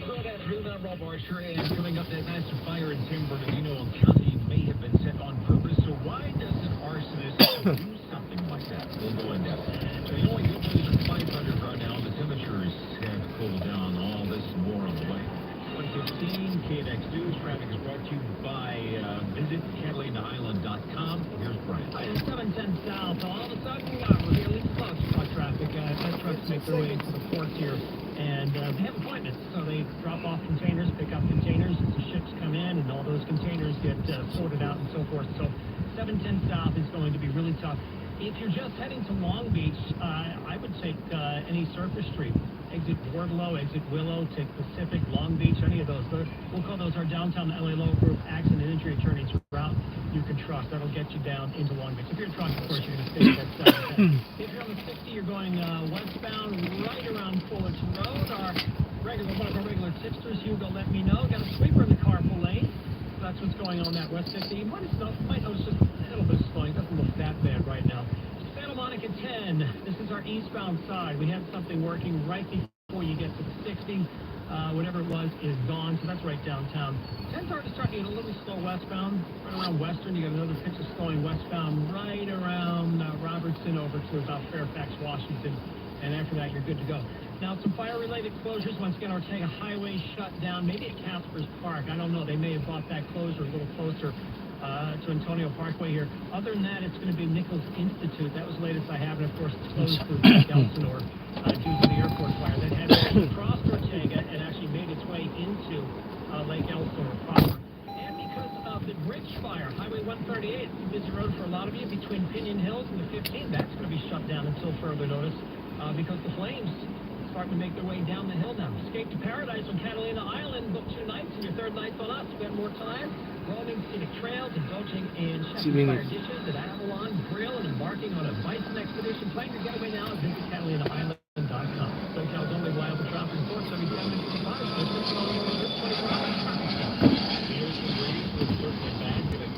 Good afternoon, I'm Rob Archer, and coming up, that massive fire in San Bernardino County may have been set on purpose, so why does an arsonist do something like that? We'll go in depth. So you only get to 500 right now, the temperatures have cooled down, all this more on the way. 1:15, KNX News, traffic is brought to you by visit CatalinaIsland.com. Here's Brian. 710 south, all of a sudden, we're really close to traffic. Test trucks make their way into the ports here. And they have appointments, so they drop off containers, pick up containers as the ships come in, and all those containers get sorted out and so forth. So 710 south is going to be really tough. If you're just heading to Long Beach, I would take any surface street. Exit Wardlow, exit Willow, take Pacific, Long Beach, any of those. We'll call those our downtown LA Law Group accident and injury attorneys route you can trust. That'll get you down into Long Beach. If you're a truck, of course, you're going to stay at 710. If you're on the 60, you're going westbound right around Fullerton Road. One of our regular tipsters, Hugo, let me know. Got a sweeper in the carpool lane. So that's what's going on that West 60. You might notice just a little bit of slowing. It doesn't look that bad right now. Santa Monica 10. This is our eastbound side. We had something working right before you get to the 60. Whatever it was is gone, so that's right downtown. 10's already starting to get a little slow westbound. Right around Western, you got another pitch of slowing westbound right around Robertson over to about Fairfax, Washington. And after that, you're good to go. Now, some fire-related closures. Once again, Ortega Highway shut down. Maybe at Casper's Park. I don't know. They may have bought that closure a little closer to Antonio Parkway here. Other than that, it's going to be Nichols Institute. That was the latest I have. And, of course, it's closed for Elsinore due to the airport fire. That had crossed Ortega and actually made its way into Lake Elsinore proper. And because of the bridge fire, Highway 138, it's a busy road for a lot of you between Pinion Hills and the 15. That's going to be shut down until further notice because the flames starting to make their way down the hill now. Escape to Paradise on Catalina Island. Book 2 nights, and your third night's on us. Spend more time roaming scenic trails, indulging in chef-inspired dishes at Avalon Grill, and embarking on a bison expedition. Plan your getaway now at visitCatalinaIsland.com. SoCal's only reliable travel resort, 77 and 25.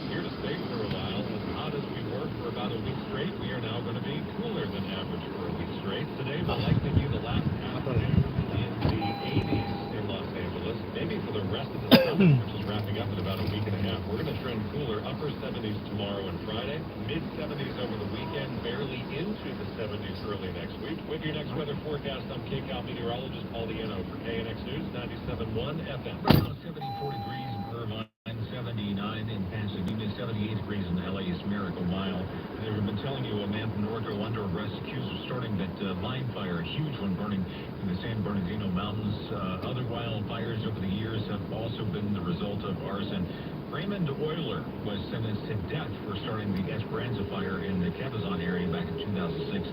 Here to stay for a while. As hot as we were for about a week straight, we are now going to be cooler than average for a week straight. Today will likely be the last afternoon in the 80s in Los Angeles. Maybe for the rest of the summer, which is wrapping up in about a week and a half. We're going to trend cooler, upper 70s tomorrow and Friday, mid-70s over the weekend, barely into the 70s early next week. With your next weather forecast, I'm KCAL meteorologist Paul Diano for KNX News 97.1 FM. Around 74 degrees in Irvine, 79 in Pasadena, 78 degrees in LA's Miracle Mile. They've been telling you a man from Norco under arrest accused of starting that line fire, a huge one burning in the San Bernardino Mountains. Other wildfires over the years have also been the result of arson. Raymond Euler was sentenced to death for starting the Esperanza fire in the Cabazon area back in 2006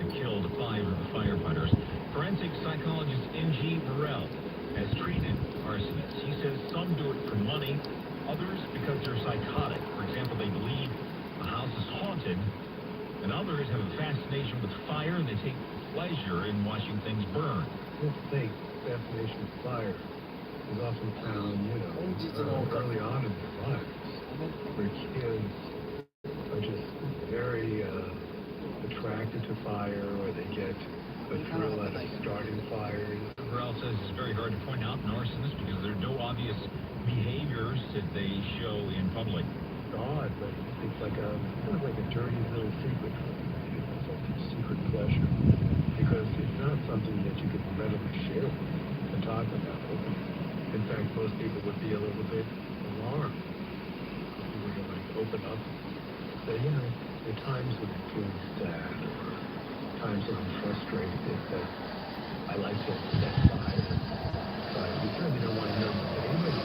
and killed 5 firefighters. Forensic psychologist N.G. Morrell has treated arsonists. He says some do it for money, others because they're psychotic. For example, they believe the house is haunted, and others have a fascination with fire, and they take pleasure in watching things burn. This fake fascination with fire is often found, early on in their lives, where kids are just very attracted to fire, or they get a thrill out of starting fires. Morrell says it's very hard to point out an arsonist because there are no obvious behaviors that they show in public. It's odd, but it's like kind of like a dirty little secret for them. It's like a secret pleasure, because it's not something that you can readily share and talk about openly. In fact, most people would be a little bit alarmed if you were to open up and say, there are times when I'm feeling sad, or times when I'm frustrated, that I like to set fire. But you certainly don't want to know what anybody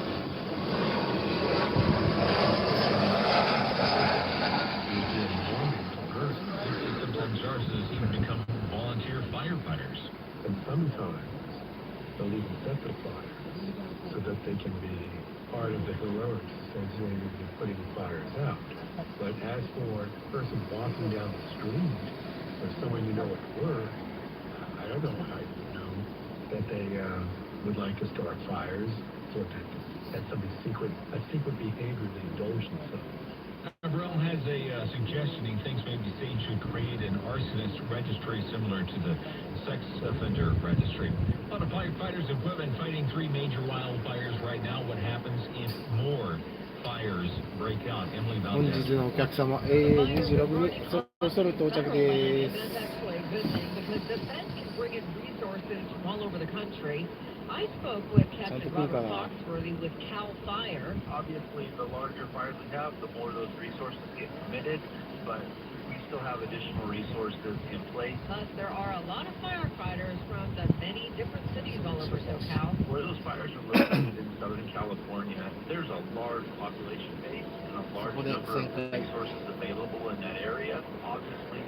Sometimes arsonists even become volunteer firefighters. And sometimes they'll even set the fires so that they can be part of the heroics associated with putting the fires out. But as for a person walking down the street, or someone you know at work, I don't know how you know that they would like to start fires, or that's something secret, a secret behavior they indulge themselves. Morrell has a suggestion. He thinks maybe the state should create an arsonist registry similar to the sex offender registry. A lot of firefighters and equipment fighting 3 major wildfires right now. What happens if more fires break out? Emily 本 Valdez. 日のお客様、26にそろそろ到着です。 That's actually a good thing because the Fed can bring in resources from all over the country. I spoke with Captain Robert Foxworthy with CAL FIRE. Obviously, the larger fires we have, the more those resources get committed, but we still have additional resources in place. Plus, there are a lot of firefighters from the many different cities all over SoCal. Where those fires are located in Southern California, there's a large population base and a large number of resources available in that area. Obviously,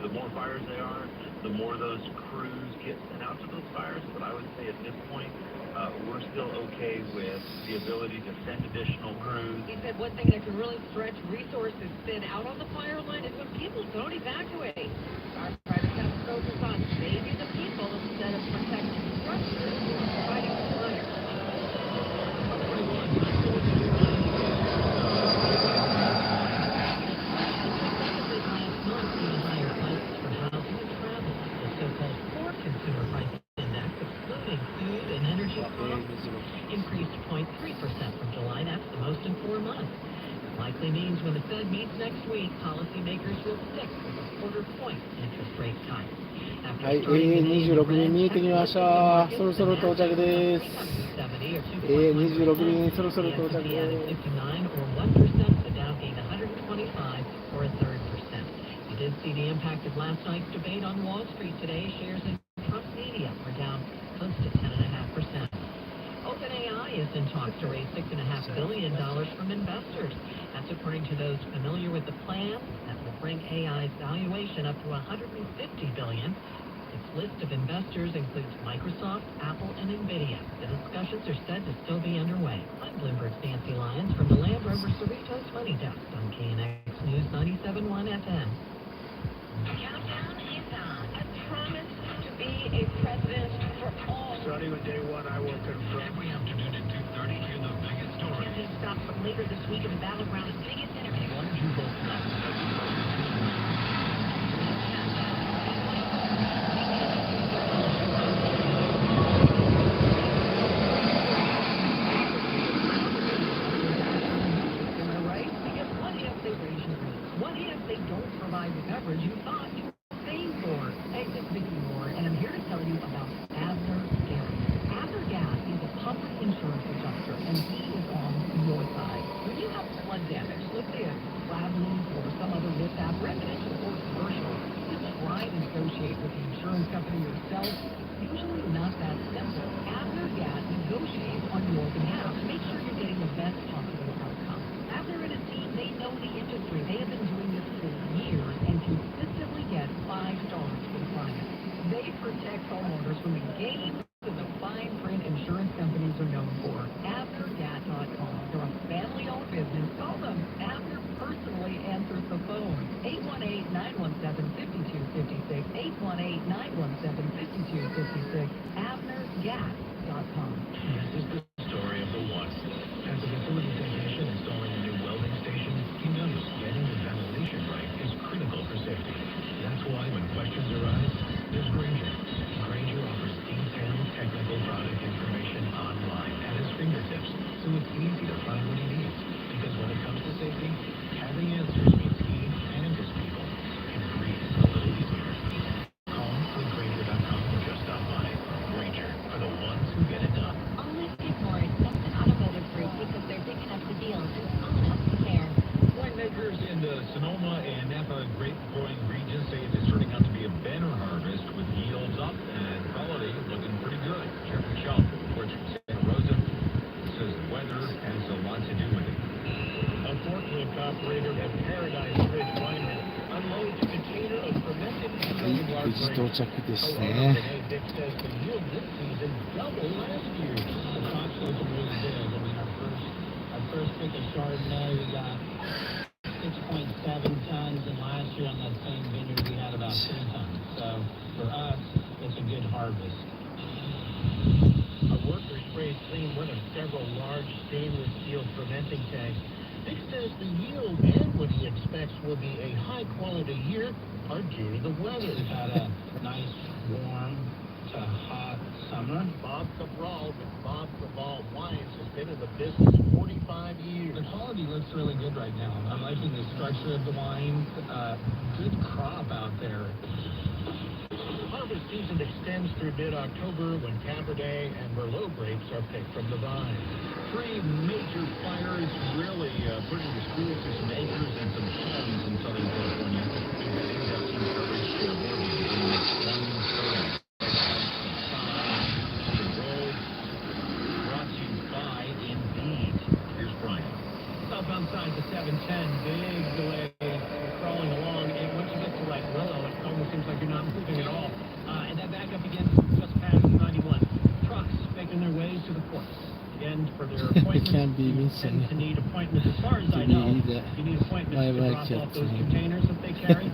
the more fires there are, the more those crews get sent out to those fires. But I would say at this point, we're still okay with the ability to send additional crews. He said one thing that can really stretch resources thin out on the fire line is when people don't evacuate. Firefighters have to focus on saving the people instead of protecting structures or fighting the fire. Increased 0.3% from July. That's the most in 4 months. Likely means when the Fed meets next week, policymakers will stick with a quarter-point interest rate cut. はい、26便見えてきました。そろそろ到着です。26便そろそろ到着です。You did see the impact of last night's debate on Wall Street today. Shares in Trump Media are down close to 10.5%. OpenAI is in talks to raise $6.5 billion from investors. That's according to those familiar with the plan that will bring AI's valuation up to $150 billion. The Its list of investors includes Microsoft, Apple, and NVIDIA. The discussions are said to still be underway. I'm Bloomberg's Nancy Lyons from the Land Rover Cerritos Money Desk on KNX News 97.1 FM. Countdown is on. I promise to be a president for all. Starting with day one, I will confirm. Every afternoon at 2:30, hear the biggest story. Can't stop from later this week in the Battleground's biggest interview. Why don't you both know? Am I right? Because what if they raise your rates? What if they don't provide the coverage you thought you were paying for? Hey, this is Vicki Moore, and I'm here to tell you about Abner Gas. Abner Gas is a public insurance adjuster, and he is on your side. When you have flood damage, let's say a slab leak or some other mishap, residential or commercial, you try to negotiate with the insurance company yourself. Usually not that simple. Abner Gas negotiates on your behalf to make sure you're getting the best possible outcome. Abner and his team, they know the industry. They have been doing this for years and consistently get 5 stars for the client. They protect homeowners from the game to the fine print insurance companies are known for. AbnerGas.com. They're a family-owned business. Call them. Abner personally answers the phone. 818-917-5256. 818-917-5256. AbnerGas.com. This is the story of the one. As a facility technician installing a new welding station, he knows getting the ventilation right is critical for safety. That's why when questions arise, there's Granger. Granger offers detailed technical product information online at his fingertips, so it's easy to find what he needs. Because when it comes to safety, having answers means he and his people can breathe a little easier. Call Granger.com or just stop by. Granger, for the ones who get it done. Only Skidmore is Simpson Automotive Group because they're big enough to deal and small enough to care. Winemakers in the Sonoma and Napa grape-growing regions say it is turning out to be a better harvest with yields up and quality looking pretty good. Jeffrey Shelf reports from Santa Rosa says the weather has a lot to do with it. A forklift operator at Paradise Ridge Winery unloads a container of fermented はい、無事到着ですね。 Dick says the yield this season double last year. The crops looking really good. I mean, our first pick of Chardonnay, we got 6.7 tons, and last year on that same vineyard we had about 3 tons. So for us, it's a good harvest. A worker sprays clean one of several large stainless steel fermenting tanks. Dick says the yield and what he expects will be a high-quality year are due to the weather. We've had a nice, warm to hot summer. Bob Cabral with Bob Cabral Wines has been in the business 45 years. The quality looks really good right now. I'm liking the structure of the wine. Good crop out there. Harvest season extends through mid-October when Cabernet and Merlot grapes are picked from the vine. 3 major fires really putting the screw to some acres and some homes in Southern California. We've got in-depth coverage for more beginning at 1:30. The road brought to you by Indeed. Here's Brian. Southbound side to 710, big delay crawling along, and once you get to like Willow, it almost seems like you're not moving at all. And that back up again just past 91. Trucks making their way to the ports. Again, for their appointments, Can't be you missing. tend to need appointments. As far as I know, you need appointments to drop off those containers that they carry.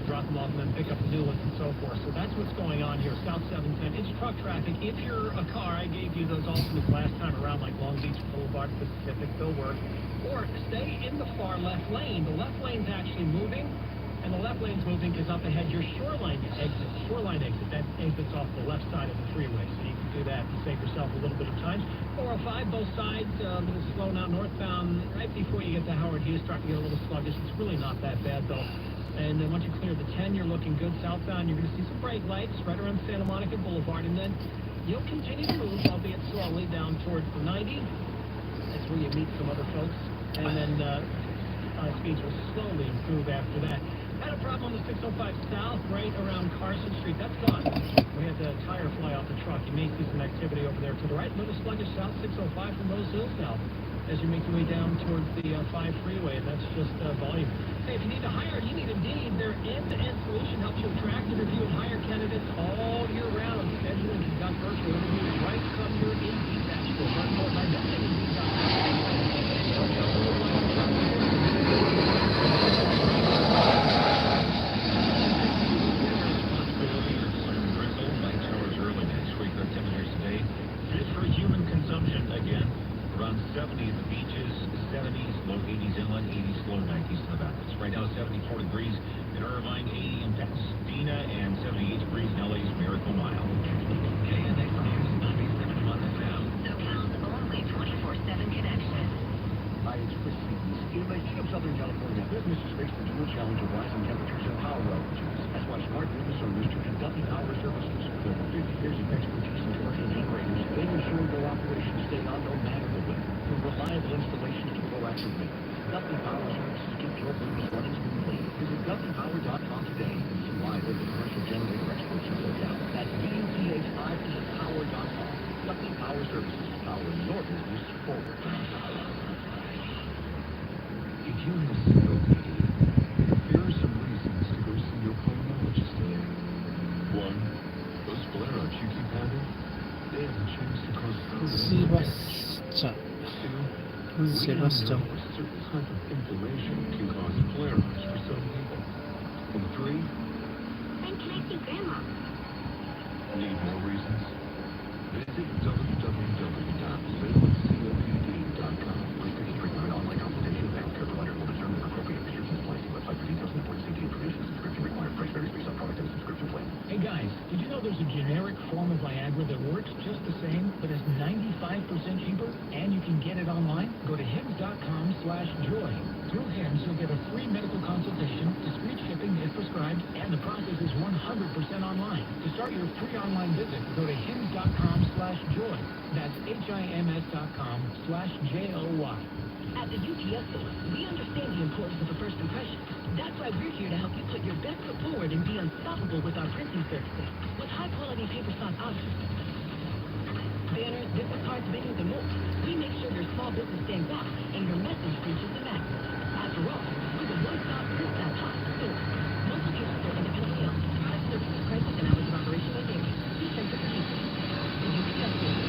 Drop them off and then pick up the new ones and so forth. So that's what's going on here. South 710, it's truck traffic. If you're a car, I gave you those alternates last time around, like Long Beach Boulevard, Pacific, they'll work. Or stay in the far left lane. The left lane's actually moving. And the left lane's moving because up ahead your shoreline exit, that exits off the left side of the freeway. So you can do that to save yourself a little bit of time. 405, both sides, a little slow now northbound. Right before you get to Howard Hughes, starting to get a little sluggish. It's really not that bad though. And then once you clear the 10, you're looking good southbound. You're going to see some bright lights right around Santa Monica Boulevard. And then you'll continue to move, albeit slowly, down towards the 90. That's where you meet some other folks. And then speeds will slowly improve after that. Had a problem on the 605 south, right around Carson Street. That's gone. We had the tire fly off the truck. You may see some activity over there to the right. Little sluggish south, 605 from Rose Hill south as you make your way down towards the 5 freeway, and that's just volume. Hey, if you need to hire, you need Indeed. Their end-to-end solution helps you attract and review and hire candidates all year round. Schedule and conduct virtual interviews right from your Indeed dashboard. Learn more by visiting Around 70 at the beaches, 70s, low 80s inland, 80s, low 90s in the valleys. Right now, 74 degrees in Irvine, 80 in Pasadena, and 78 degrees in LA's Miracle Mile. KNX News 97.1 FM. SoCal's only 24/7 connection. Hi, it's Chris Stevens. In the heat of Southern California, businesses face the dual challenge of rising temperatures and power outages. That's why Smart Business Owners turn to Duffy Power Services. With over 50 years of expertise in commercial generators, they ensure their operations stay on no matter the weather. From reliable installations to proactive maintenance, Duffy Power Services keeps your business running smoothly. Visit DuffyPower.com today and see why they're the commercial generator experts in SoCal. That's DUTH5power.com. Duffy Power Services, powering your business forward. If you have COPD, there are some reasons to go see your pulmonologist today. One, those flare-ups you keep having, they have a chance to cause Sebastian. Sebastian. A certain type of inflammation can cause flare-ups for some people. And three, When can I see Grandma? need more reasons? Visit www.livewithcopd.com. Prescription required online consultation. Healthcare provider will determine appropriate prescriptions pricing. Website for details and important safety information. Subscription required. Price varies based on product and subscription plan. Hey guys, did you know there's a generic form of Viagra that works just the same, but is 95% cheaper, and you can get it online? Go to hims.com/joy. Through Hims, you'll get a free medical consultation, discreet shipping if prescribed, and the process is 100% online. To start your free online visit, go to hims.com/joy. That's HIMS.com/JOY. At the UPS store, we understand the importance of a first impression. That's why we're here to help you put your best foot forward and be unstoppable with our printing services. With high-quality paper stock options, banners, business cards, videos, and more, we make sure your small business stands out and your message reaches the masses. After all, we're the one-stop print that hot store. Most paper store independently owned. Product services, prices, and hours of operation may vary. See Center for details. The UPS store.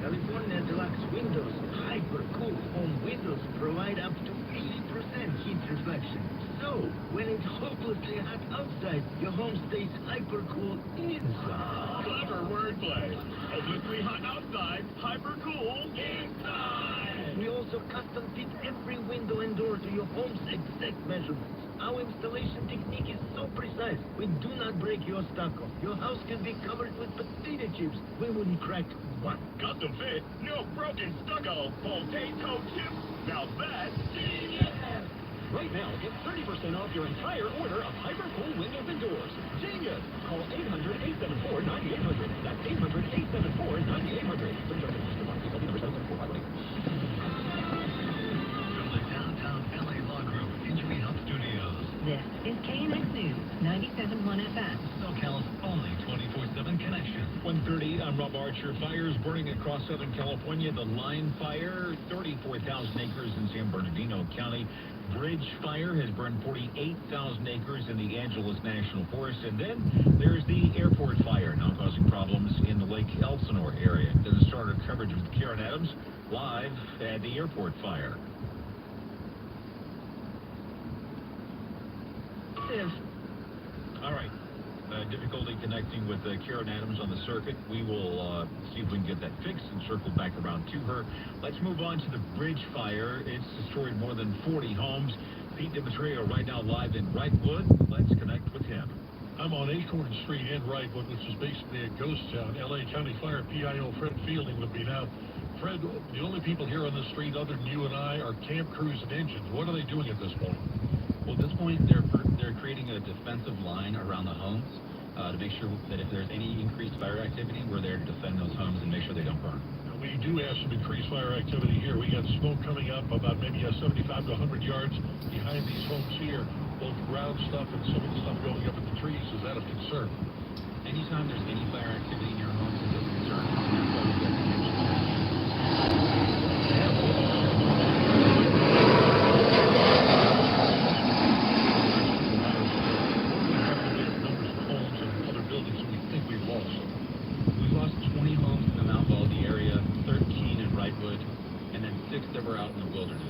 California Deluxe Windows Hyper-Cool Home Windows provide up to 80% heat reflection. So, when it's hopelessly hot outside, your home stays hyper-cool inside. Clever wordplay. Hopelessly hot outside, hyper-cool inside. We also custom fit every window and door to your home's exact measurements. Our installation technique is so precise, we do not break your stucco. Your house can be covered with potato chips. We wouldn't crack one. Custom fit, no broken stucco, potato chips. Now that's genius. Right now, get 30% off your entire order of Hyper-Cool windows and doors. Genius! Call 800-874-9800. That's 800-874-9800. From the downtown LA Law Group Injury Health Studios. This is KNX News 97.1 FM. SoCal's only 24/7 connection. 1:30, I'm Rob Archer. Fires burning across Southern California. The Line Fire, 34,000 acres in San Bernardino County. Bridge Fire has burned 48,000 acres in the Angeles National Forest. And then there's the Airport Fire, now causing problems in the Lake Elsinore area. Then the start of coverage with Karen Adams, live at the Airport Fire. All right. Difficulty connecting with Karen Adams on the circuit. We will see if we can get that fixed and circle back around to her. Let's move on to the Bridge Fire. It's destroyed more than 40 homes. Pete Demetrio right now live in Wrightwood. Let's connect with him. I'm on Acorn Street in Wrightwood, which is basically a ghost town. LA County Fire PIO Fred Fielding with me now. Fred, the only people here on the street other than you and I are camp crews and engines. What are they doing at this point? Well, at this point, they're creating a defensive line around the homes to make sure that if there's any increased fire activity, we're there to defend those homes and make sure they don't burn. We do have some increased fire activity here. We got smoke coming up about maybe 75 to 100 yards behind these homes here. Both ground stuff and some of the stuff going up in the trees. Is that of concern? Anytime there's any fire activity in your home, it's a concern. And that's why we've got We've lost 20 homes in the Mount Baldy area, 13 in Wrightwood, and then 6 that were out in the wilderness.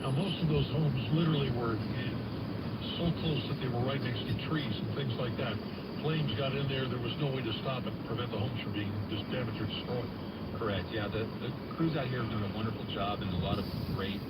Now, most of those homes literally were so close that they were right next to trees and things like that. Flames got in there. There was no way to stop it and prevent the homes from being damaged or destroyed. Correct. Yeah, the crews out here have done a wonderful job and a lot of great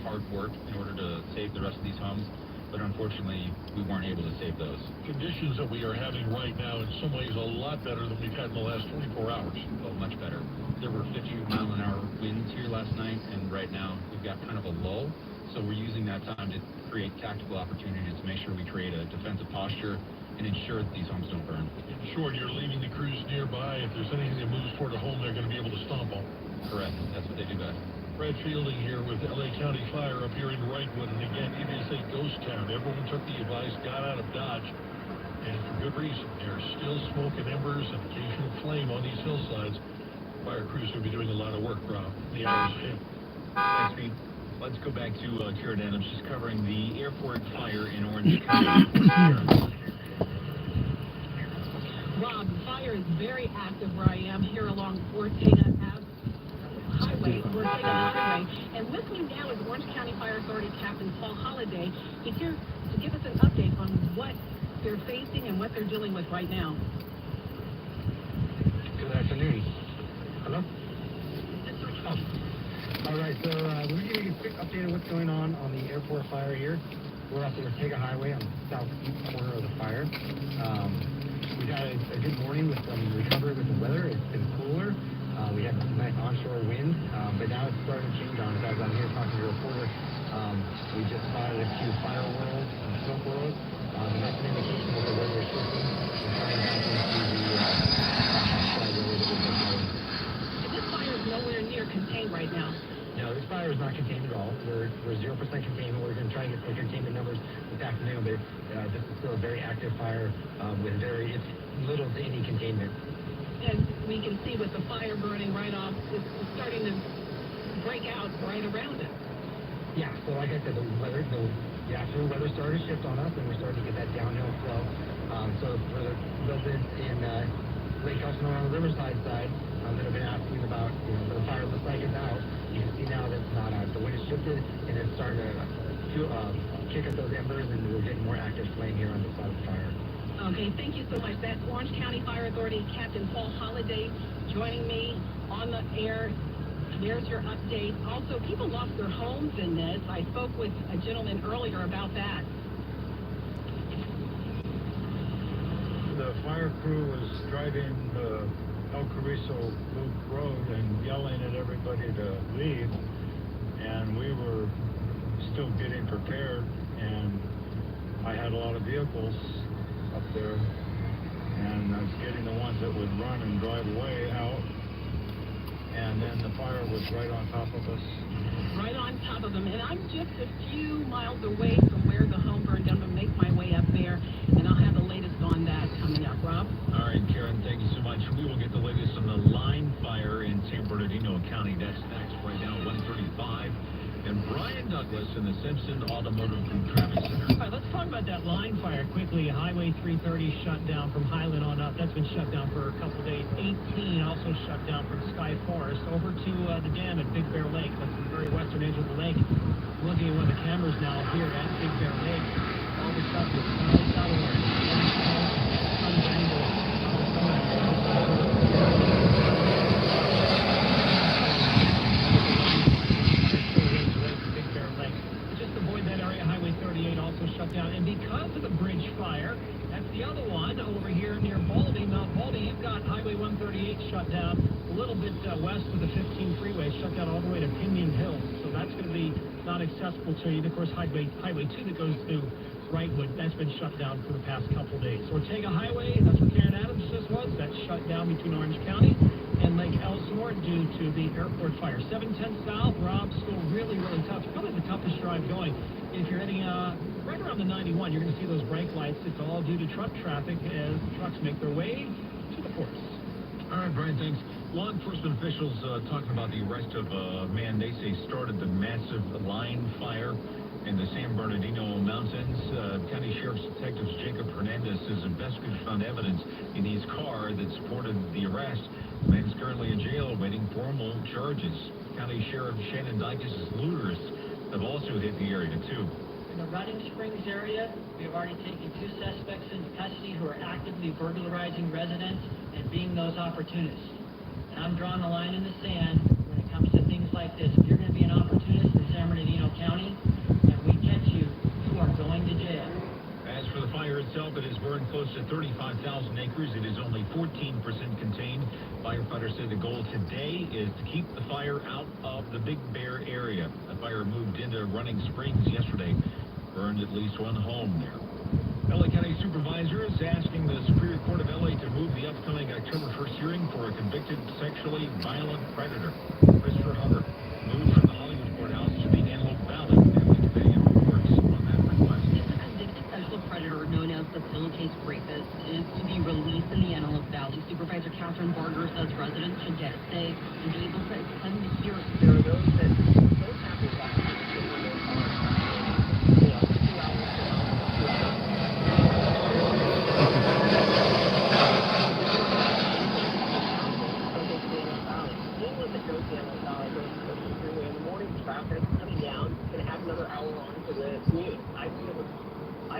hard work in order to save the rest of these homes. But unfortunately, we weren't able to save those. Conditions that we are having right now, in some ways, a lot better than we've had in the last 24 hours. Oh, much better. There were 50-mile-an-hour winds here last night, and right now we've got kind of a lull. So we're using that time to create tactical opportunities to make sure we create a defensive posture and ensure that these homes don't burn. Sure, you're leaving the crews nearby. If there's anything that moves toward a home, they're going to be able to stomp on. Correct. That's what they do best. Brad Fielding here with LA County Fire up here in Wrightwood, and again, it is a ghost town. Everyone took the advice, got out of Dodge, and for good reason. There's still smoke and embers and occasional flame on these hillsides. Fire crews will be doing a lot of work, Rob. The hours ahead. Thanks, Pete. Let's go back to Karen Adams. She's covering the airport fire in Orange County. Rob, the fire is very active where I am here along Ortega Highway, and with me now is Orange County Fire Authority Captain Paul Holliday. He's here to give us an update on what they're facing and what they're dealing with right now. Good afternoon. Hello? Oh. All right, so we're giving you a quick update of what's going on the airport fire here. We're up the Ortega Highway on the southeast corner of the fire. We had a good morning with some recovery with the weather. It's been cooler. We had some nice onshore wind, but now it's starting to change on us. As I'm here talking to a reporter, we just spotted a few fire whirls and smoke whirls. And that's an indication that the weather is shifting and turning back into the side weather that we've been having. And this fire is nowhere near contained right now. No, this fire is not contained at all. We're 0% containment. We're going to try and get the containment numbers this afternoon, but this is still a very active fire with it's little to any containment. And we can see with the fire burning right off, it's starting to break out right around it. Yeah, so like I said, the afternoon weather started to shift on us, and we're starting to get that downhill flow. So for the residents in Lake Elsinore on the Riverside side that have been asking about, the fire looks like it's out, you can see now that it's not out. The wind has shifted, and it's starting to kick up those embers, and we're getting more active flame here on the side of the fire. Okay, thank you so much. That's Orange County Fire Authority Captain Paul Holliday joining me on the air. There's your update. Also, people lost their homes in this. I spoke with a gentleman earlier about that. The fire crew was driving El Carrizo Loop Road and yelling at everybody to leave, and we were still getting prepared, and I had a lot of vehicles up there, and I was getting the ones that would run and drive away out, and then the fire was right on top of us. Right on top of them, and I'm just a few miles away from where the home burned down. I'm going to make my way up there, and I'll have the latest on that coming up. Rob? All right, Karen, thank you so much. We will get the latest on the line fire in San Bernardino County. That's next, right now, 1:35. And Brian Douglas in the Simpson Automotive Group Traffic Center. All right, let's talk about that line fire quickly. Highway 330 shut down from Highland on up. That's been shut down for a couple of days. 18 also shut down from Sky Forest over to the dam at Big Bear Lake. That's the very western edge of the lake. Looking at one of the cameras now here at Big Bear Lake. All the stuff is out of shut down. And because of the bridge fire, that's the other one over here near Baldy, Mount Baldy, you've got Highway 138 shut down a little bit west of the 15 freeway, shut down all the way to Pinion Hill. So that's going to be not accessible to you. And of course, Highway 2 that goes through Wrightwood, that's been shut down for the past couple days. So Ortega Highway, that's where Karen Adams just was, that's shut down between Orange County and Lake Elsinore due to the airport fire. 710 south, Rob, still really, really tough. Probably the toughest drive going. If you're heading right around the 91, you're going to see those brake lights. It's all due to truck traffic as trucks make their way to the ports. All right, Brian, thanks. Law enforcement officials talking about the arrest of a man they say started the massive line fire in the San Bernardino Mountains. County Sheriff's Detectives Jacob Hernandez says investigators found evidence in his car that supported the arrest. The man is currently in jail awaiting formal charges. County Sheriff Shannon Dykes' looters have also hit the area, too. In the Running Springs area, we have already taken 2 suspects into custody who are actively burglarizing residents and being those opportunists. And I'm drawing the line in the sand when it comes to things like this. If you're going to be an opportunist in San Bernardino County, and we catch you, you are going to jail. As for the fire itself, it has burned close to 35,000 acres. It is only 14% contained. Firefighters say the goal today is to keep the fire out of the Big Bear area. The fire moved into Running Springs yesterday, burned at least one home there. LA County Supervisor is asking the Superior Court of LA to move the upcoming October 1st hearing for a convicted sexually violent predator. Christopher Hubbard moved from the Hollywood courthouse to the Antelope Valley. Natalie Taddeo reports on that request. The convicted sexual predator known as the pillowcase rapist is to be released in the Antelope Valley. Supervisor Catherine Barger says residents should get a say and be able to attend the hearing. There are those that don't have the right to traffic coming down, going to add another hour on to the commute. I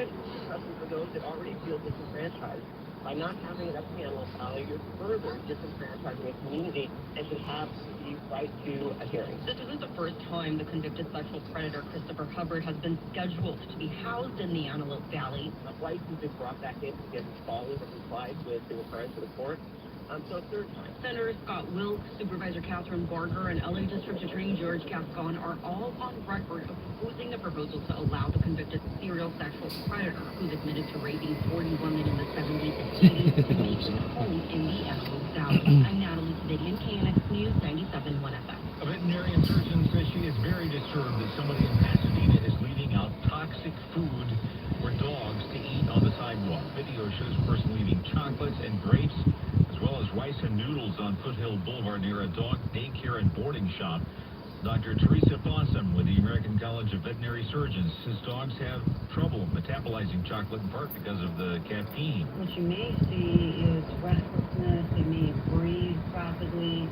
have discussion for those that already feel disenfranchised. By not having it up the Antelope Valley, you're further disenfranchising a community and should have the right to a hearing. This isn't the first time the convicted sexual predator Christopher Hubbard has been scheduled to be housed in the Antelope Valley. A flight has been brought back in to get followed and replied with the reference to the court. So a third time. Senator Scott Wilkes, Supervisor Catherine Barger, and LA District Attorney George Gascon are all on record opposing the proposal to allow the convicted serial sexual predator, who's admitted to raping 40 women in the 70s and 80s, to make his home in the Antelope Valley. I'm Natalie Taddeo, KNX News 97.1 FM. A veterinarian surgeon says she is very disturbed that somebody in Pasadena is leaving out toxic food for dogs to eat on the sidewalk. Video shows a person leaving chocolates and grapes, as well as rice and noodles on Foothill Boulevard near a dog daycare and boarding shop. Dr. Teresa Fossum with the American College of Veterinary Surgeons says dogs have trouble metabolizing chocolate in part because of the caffeine. What you may see is restlessness. They may breathe rapidly.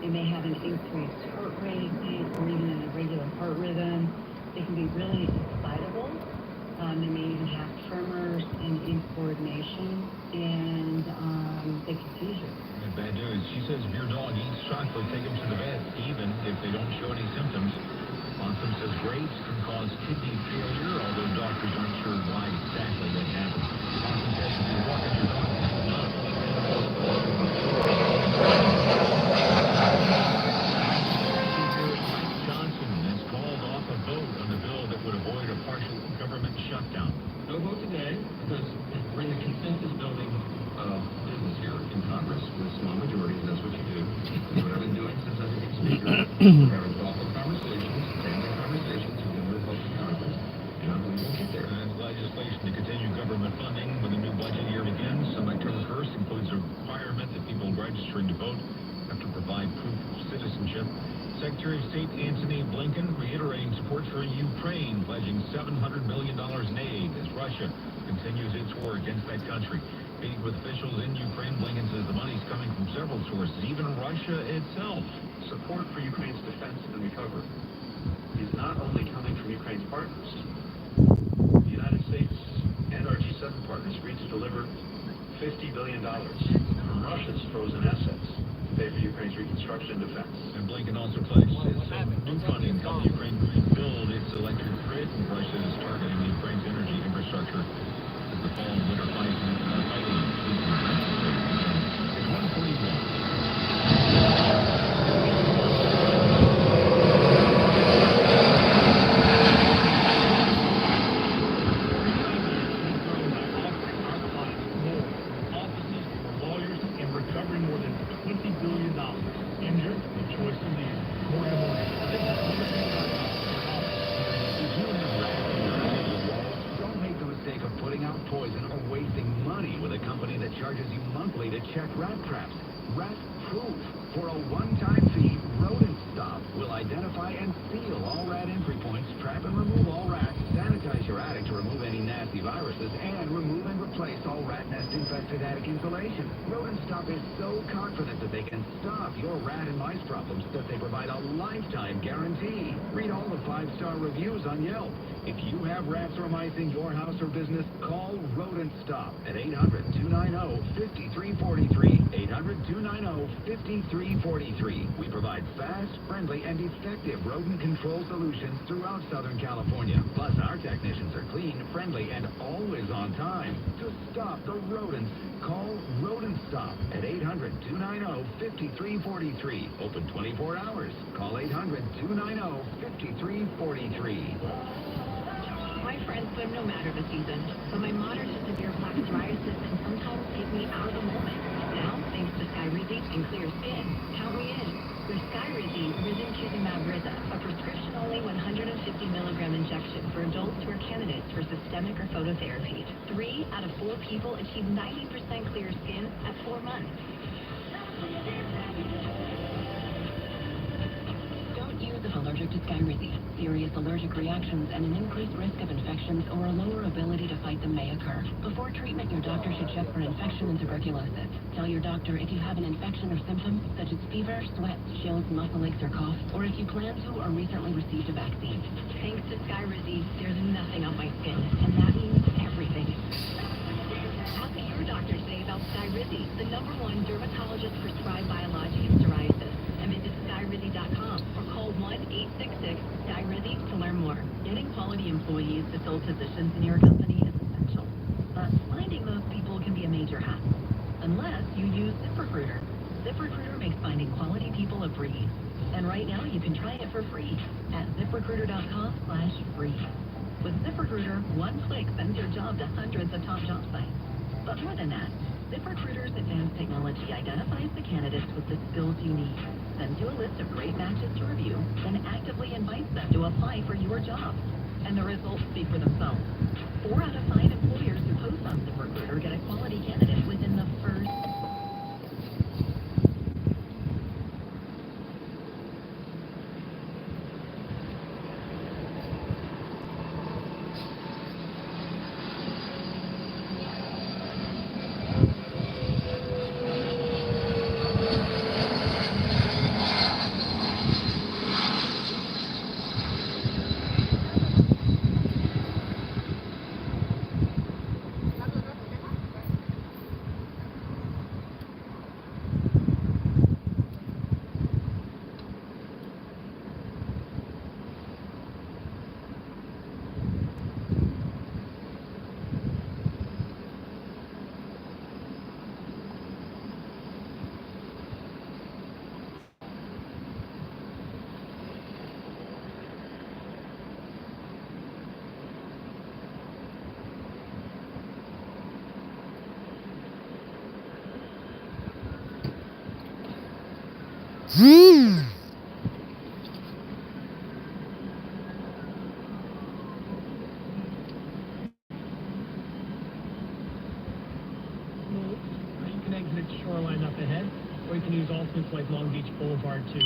They may have an increased heart rate or even an irregular heart rhythm. They can be really excitable. They may even have tremors and incoordination, and they can seizure. Bad news. She says if your dog eats chocolate, take him to the vet, even if they don't show any symptoms. Fossum says grapes can cause kidney failure, although doctors aren't sure why exactly that happens. Fossum says if you're walking your dog, shutdown. No vote today because we're in the consensus building business here in Congress with small majorities. That's what you do. That's what I've been doing since I became Speaker. We're having thoughtful conversations, family conversations within the Republican Congress, and I believe we'll get there. And legislation to continue government funding when the new budget year begins on October 1st includes a requirement that people registering to vote have to provide proof of citizenship. Secretary of State Antony Blinken reiterating support for Ukraine, pledging $700 million in aid as Russia continues its war against that country. Meeting with officials in Ukraine, Blinken says the money's coming from several sources, even Russia itself. Support for Ukraine's defense and recovery is not only coming from Ukraine's partners. The United States and our G7 partners agreed to deliver $50 billion from Russia's frozen assets to pay for Ukraine's reconstruction and defense. And Blinken also pledged some new funding to help Ukraine rebuild its electric grid. Russia is targeting Ukraine's energy infrastructure as the fall and winter fighting. It's 141. Offices for lawyers and recovering more than $20 billion. charges you monthly to check rat traps. Rat Proof. For a one-time fee, Rodent Stop will identify and seal all rat entry points, trap and remove all rats, sanitize your attic to remove any nasty viruses, and remove and replace all rat nest-infested attic insulation. Rodent Stop is so confident that they can stop your rat and mice problems that they provide a lifetime guarantee. Read all the 5-star reviews on Yelp. If you have rats or mice in your house or business, call Rodent Stop at 800-290-5343. 800-290-5343. We provide fast, friendly, and effective rodent control solutions throughout Southern California. Plus, our technicians are clean, friendly, and always on time. To stop the rodents, call Rodent Stop at 800-290-5343. Open 24 hours. Call 800-290-5343. My friends swim no matter the season, but my moderate to severe plaque psoriasis can sometimes take me out of the moment. Now, thanks to Skyrizi and Clear Skin, count me in. With Skyrizi, Risankizumab Riza, a prescription-only 150 milligram injection for adults who are candidates for systemic or phototherapy. 3 out of 4 people achieve 90% clear skin at 4 months. Use if allergic to Skyrizi. Serious allergic reactions and an increased risk of infections or a lower ability to fight them may occur. Before treatment, your doctor should check for infection and tuberculosis. Tell your doctor if you have an infection or symptoms such as fever, sweat, chills, muscle aches, or cough, or if you plan to or recently received a vaccine. Thanks to Skyrizi, there's nothing on my skin, and that means everything. How can your doctor say about Skyrizi, the #1 dermatologist-prescribed biologic in psoriasis? And visit Skyrizi.com or call 1-866-SKYRIZI to learn more. Getting quality employees to fill positions in your company is essential, but finding those people can be a major hassle, unless you use ZipRecruiter. ZipRecruiter makes finding quality people a breeze. And right now, you can try it for free at ZipRecruiter.com/free. With ZipRecruiter, one click sends your job to hundreds of top job sites. But more than that, ZipRecruiter's advanced technology identifies the candidates with the skills you need, sends you a list of great matches to review, and actively invites them to apply for your job. And the results speak for themselves. 4 out of 5 employers who post on ZipRecruiter get a quality candidate within the first... You can exit Shoreline up ahead, or you can use alternates like Long Beach Boulevard to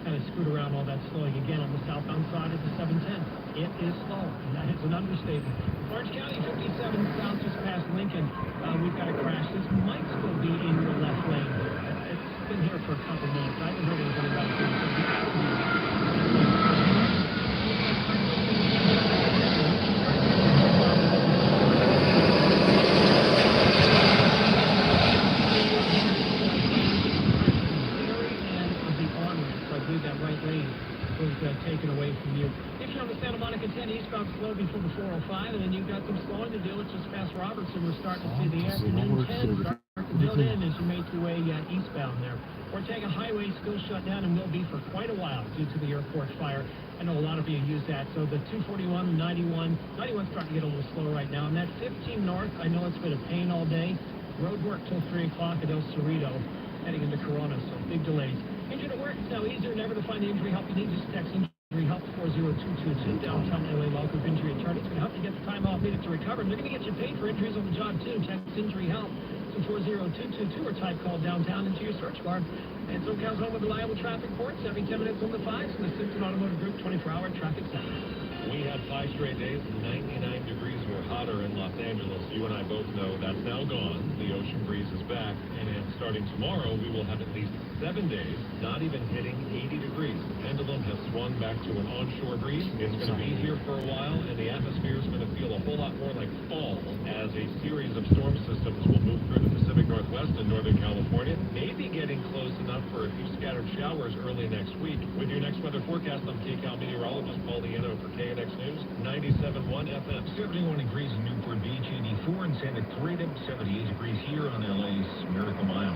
kind of scoot around all that slowing. Again, on the southbound side of the 710, it is slow, and that is an understatement. Orange County 57 south just past Lincoln. We've got a crash. This might still be in your left lane. It's been here for a couple minutes. I haven't heard anything about it. Taken away from you. If you're on the Santa Monica 10 eastbound, slow before the 405, and then you've got some slowing to do. It's just past Robertson. We're starting to see the afternoon 10 start to build in as you make your way eastbound there. Ortega Highway still shut down and will be for quite a while due to the airport fire. I know a lot of you use that. So the 241, 91's starting to get a little slow right now. And that 15 north, I know it's been a pain all day. Road work till 3 o'clock at El Cerrito, heading into Corona, so big delays. Injured at work, it's now easier than ever to find the injury help you need. Just text Help 40222. Downtown LA Law Group Injury Attorneys can help you get the time off needed to recover. And they're going to get you paid for injuries on the job, too. Text Injury Help to 40222 or type call downtown into your search bar. And SoCal's home with reliable traffic reports every 10 minutes on the 5s and the Simpson Automotive Group 24-hour traffic center. We had 5 straight days of 99 degrees or hotter in Los Angeles. You and I both know that's now gone. The ocean breeze is back, and starting tomorrow, we will have at least 7 days, not even hitting 80 degrees. The pendulum has swung back to an onshore breeze. It's going to be here for a while, and the atmosphere is going to feel a whole lot more like fall as a series of storm systems will move through the Pacific Northwest and Northern California, maybe getting close enough for a few scattered showers early next week. With your next weather forecast, I'm KCAL meteorologist Paul Liano for KNX News, 97.1 FM. 71 degrees in Newport Beach, 84 in Santa Clarita, 78 degrees here on LA's Miracle Mile.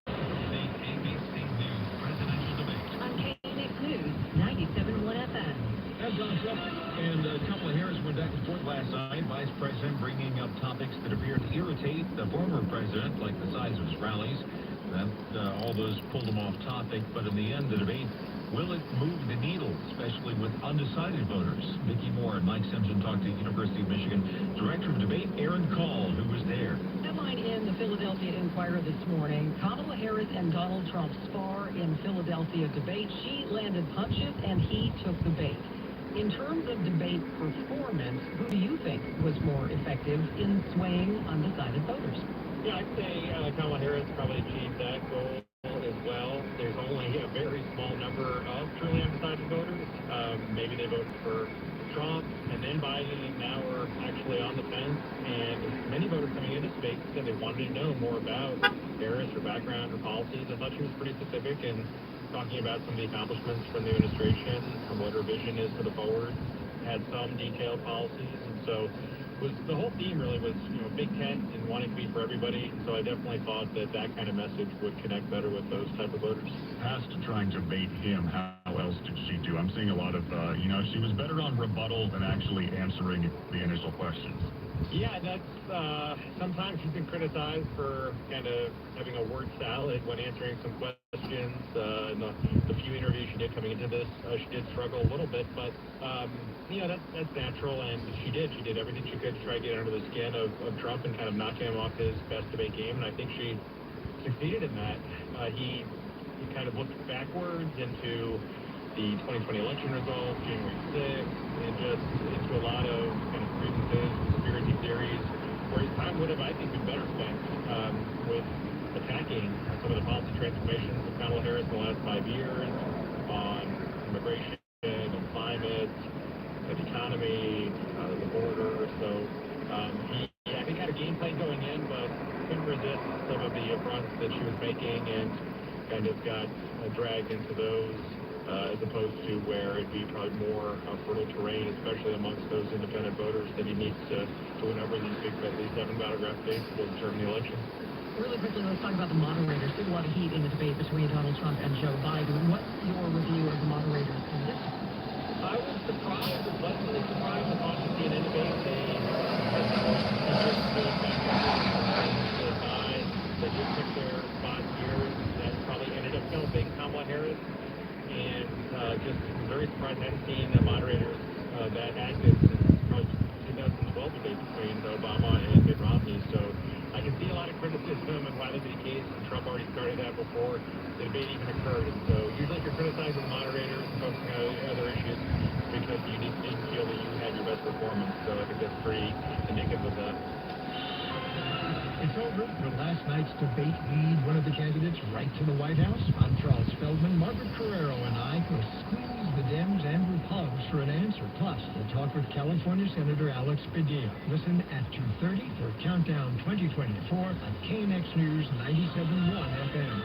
The ABC News presidential debate. On KNX News, 97.1 FM. As Donald Trump and Kamala Harris went back and forth last night, Vice President bringing up topics that appear to irritate the former president, like the size of his rallies. All those pulled him off topic, but in the end, the debate, will it move the needle, especially with undecided voters? Vicki Moore and Mike Simpson talked to University of Michigan Director of Debate, Aaron Call, who was there. Headline in the Philadelphia Inquirer this morning, Kamala Harris and Donald Trump spar in Philadelphia debate. She landed punches and he took the bait. In terms of debate performance, who do you think was more effective in swaying undecided voters? Yeah, I'd say Kamala Harris probably achieved that goal as well. There's only a very small number of truly undecided voters. Maybe they voted for Trump and then Biden and now are actually on the fence. And many voters coming into debate said they wanted to know more about Harris, her background, her policies. I thought she was pretty specific in talking about some of the accomplishments from the administration, from what her vision is for the forward, had some detailed policies. And so the whole theme really was, big tent and wanting to be for everybody. So I definitely thought that kind of message would connect better with those type of voters. Past trying to bait him, how else did she do? I'm seeing a lot of, she was better on rebuttal than actually answering the initial questions. Yeah, that's sometimes she's been criticized for kind of having a word salad when answering some questions. In the few interviews she did coming into this, she did struggle a little bit, but that's natural, and she did everything she could to try to get under the skin of Trump and kind of knock him off his best debate game, and I think she succeeded in that. He kind of looked backwards into the 2020 election results, January 6th, and just into a lot of kind of grievances, conspiracy theories, where his time would have, I think, been better spent with attacking some of the policy transformations of Kamala Harris in the last 5 years on immigration and climate, the economy, the border. So he, I think, had a game plan going in, but couldn't resist some of the affronts that she was making and kind of got dragged into those, as opposed to where it'd be probably more fertile terrain, especially amongst those independent voters that he needs to win over these big, at least 7 battleground states will determine the election. Really quickly, let's talk about the moderators. There's a lot of heat in the debate between Donald Trump and Joe Biden. What's your review of the moderators in this? I was surprised, pleasantly surprised with watching CNN debate. They just took their spots here that probably ended up helping Kamala Harris. And just very surprised I hadn't seen the moderators that active since probably 2012 debate between Obama and Mitt Romney. So I can see a lot of criticism and why that be the case, and Trump already started that before the debate even occurred. And so usually if you're criticizing the moderators and focusing on other issues, because you didn't feel that you had your best performance. So I think that's pretty indicative of that. It's over for last night's debate. Lead one of the candidates right to the White House. I'm Charles Feldman. Margaret Carrero and I will squeeze the Dems and Republicans for an answer. Plus, we'll talk with California Senator Alex Padilla. Listen at 2:30 for Countdown 2024 on KNX News 97.1 FM.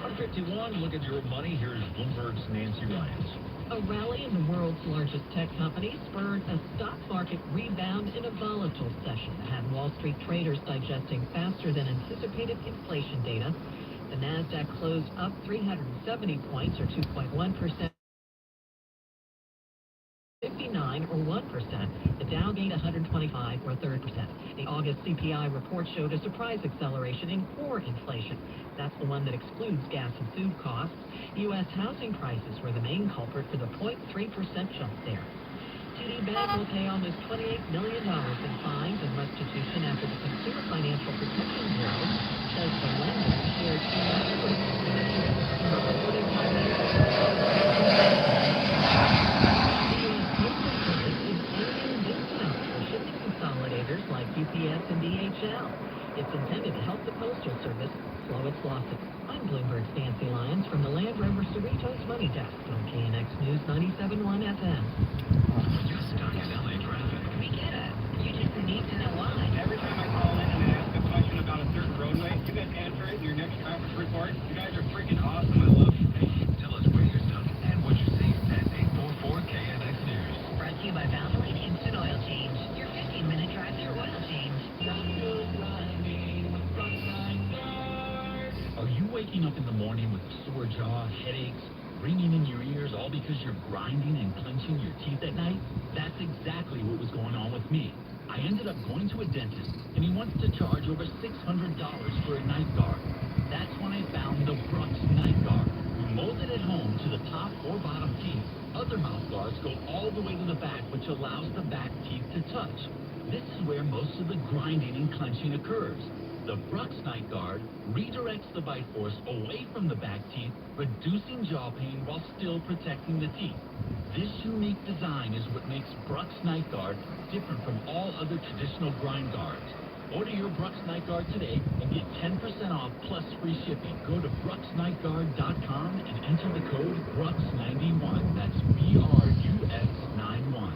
151, look at your money. Here's Bloomberg's Nancy Lyons. A rally in the world's largest tech company spurred a stock market rebound in a volatile session that had Wall Street traders digesting faster than anticipated inflation data. The Nasdaq closed up 370 points, or 2.1%. 59. or 1%. The Dow gained 125 or 3%. The August CPI report showed a surprise acceleration in core inflation. That's the one that excludes gas and food costs. U.S. housing prices were the main culprit for the 0.3% jump there. TD Bank will pay almost $28 million in fines and restitution after the Consumer Financial Protection Bureau says the lender shared inaccurate information. Reporting by the U.S. Postal Service is ending discounts for shipping consolidators like UPS and DHL. It's intended to help the Postal Service slow its losses. I'm Bloomberg's Nancy Lyons from the Land Rover Cerritos Money Desk on KNX News 97.1 FM. You're stuck in LA traffic. We get it. You just need to know why. Every time I call in and ask a question about a certain roadway, you guys answer it in your next traffic report. You guys are freaking awesome. I love you. Tell us where you're stuck and what you see at 844 KNX News. Brought to you by Valvoline Instant Oil Change. Your 15-minute drive-through oil change. Are you waking up in the morning with a sore jaw, headaches, ringing in your ears, all because you're grinding and clenching your teeth at night? That's exactly what was going on with me. I ended up going to a dentist, and he wants to charge over $600 for a night guard. That's when I found the Brux Night Guard. We mold it at home to the top or bottom teeth. Other mouth guards go all the way to the back, which allows the back teeth to touch. This is where most of the grinding and clenching occurs. The Brux Night Guard redirects the bite force away from the back teeth, reducing jaw pain while still protecting the teeth. This unique design is what makes Brux Night Guard different from all other traditional grind guards. Order your Brux Night Guard today and get 10% off plus free shipping. Go to BruxNightGuard.com and enter the code BRUX91. That's BRUX91.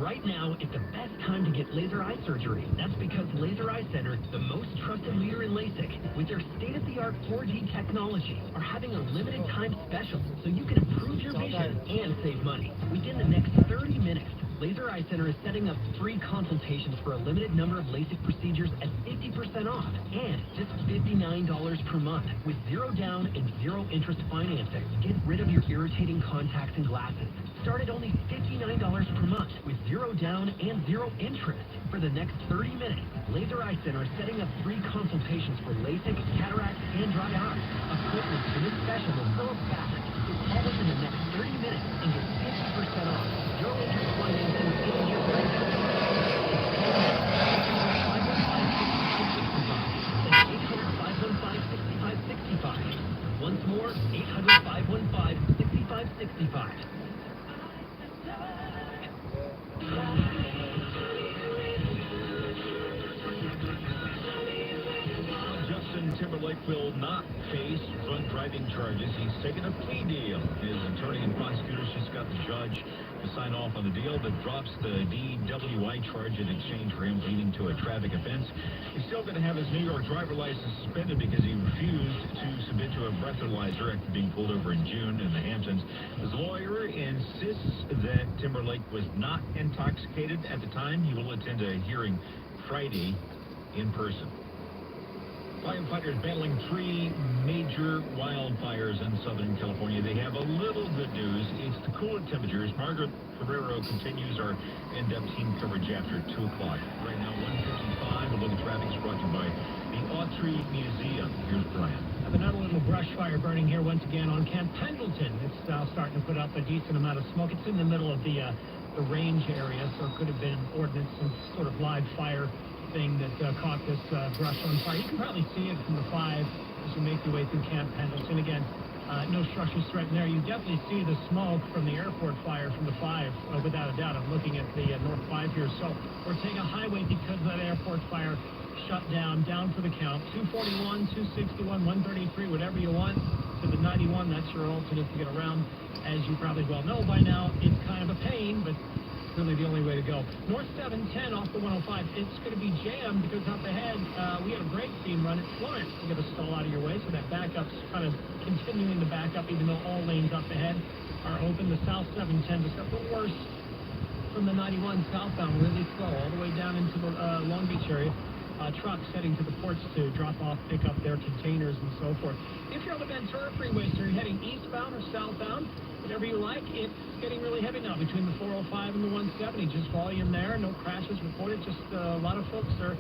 Right now, it's the best time to get laser eye surgery. That's because Laser Eye Center, the most trusted leader in LASIK, with their state-of-the-art 4G technology, are having a limited time special so you can improve your vision and save money. Within the next 30 minutes, Laser Eye Center is setting up free consultations for a limited number of LASIK procedures at 50% off and just $59 per month with zero down and zero interest financing. Get rid of your irritating contacts and glasses. Start at only $59 per month with zero down and zero interest. For the next 30 minutes, Laser Eye Center is setting up free consultations for LASIK, cataracts, and dry eye. Appointments for this special will fill up fast. So call us in the next 30 minutes and get 50% off. Zero interest financing with 8-year financing. 800-515-6565. Once more, 800-515-6565. Justin Timberlake will not face drunk driving charges. He's taken a plea deal. His attorney and prosecutors just got the judge to sign off on the deal that drops the DWI charge in exchange for him leading to a traffic offense. He's still going to have his New York driver license suspended because he refused to submit to a breathalyzer after being pulled over in June in the Hamptons. His lawyer insists that Timberlake was not intoxicated at the time. He will attend a hearing Friday in person. Firefighters battling 3 major wildfires in Southern California. They have a little good news. It's the cooler temperatures. Margaret Ferrero continues our in-depth team coverage after 2 o'clock. Right now, 1:55. A look at traffic is brought to you by the Autry Museum. Here's Brian. Another little brush fire burning here once again on Camp Pendleton. It's starting to put up a decent amount of smoke. It's in the middle of the range area, so it could have been ordnance, some sort of live fire thing that caught this brush on fire. You can probably see it from the 5 as you make your way through Camp Pendleton. Again, no structures threatened there. You definitely see the smoke from the airport fire from the 5, without a doubt. I'm looking at the North 5 here. So we're taking a highway because of that airport fire shut down for the count. 241, 261, 133, whatever you want. To the 91, that's your alternate to get around. As you probably well know by now, it's kind of a pain, but really the only way to go. North 710 off the 105. It's going to be jammed because up ahead, we have a break being run at Florence. You got to stall out of your way, so that backup's kind of continuing to back up, even though all lanes up ahead are open. The South 710 just got the worst from the 91 southbound, really slow, all the way down into the Long Beach area. trucks heading to the ports to drop off, pick up their containers and so forth. If you're on the Ventura Freeway, so you're heading eastbound or southbound, whatever you like, it's getting really heavy now between the 405 and the 170. Just volume there, no crashes reported, just a lot of folks are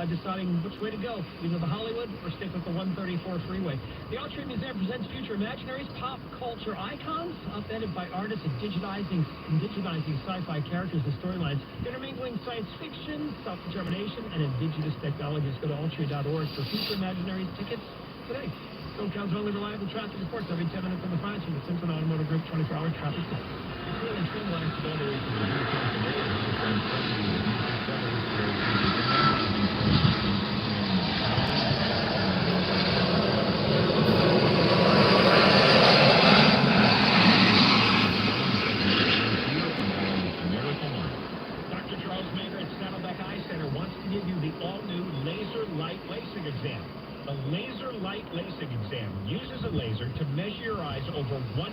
deciding which way to go, either the Hollywood or stick with the 134 freeway. The Autry Museum presents Future Imaginaries, pop culture icons, upended by artists and digitizing sci-fi characters and storylines, intermingling science fiction, self-determination, and indigenous technologies. Go to altry.org for Future Imaginaries tickets today. SoCal's only reliable traffic reports every 10 minutes on the flash from the Simpson Automotive Group 24-hour traffic center. Really streamlined today. Give you the all-new Laser Light LASIK exam. The Laser Light LASIK exam uses a laser to measure your eyes over 1,000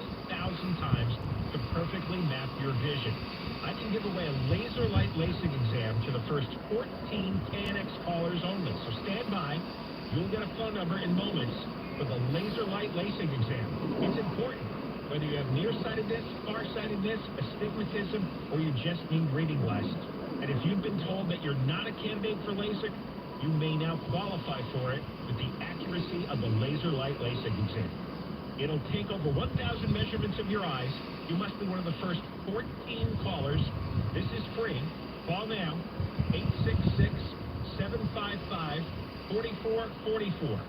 times to perfectly map your vision. I can give away a Laser Light LASIK exam to the first 14 KNX callers only. So stand by. You'll get a phone number in moments for the Laser Light LASIK exam. It's important. Whether you have nearsightedness, farsightedness, astigmatism, or you just need reading glasses. And if you've been told that you're not a candidate for LASIK, you may now qualify for it with the accuracy of the Laser Light LASIK exam. It'll take over 1,000 measurements of your eyes. You must be one of the first 14 callers. This is free. Call now, 866-755-4444.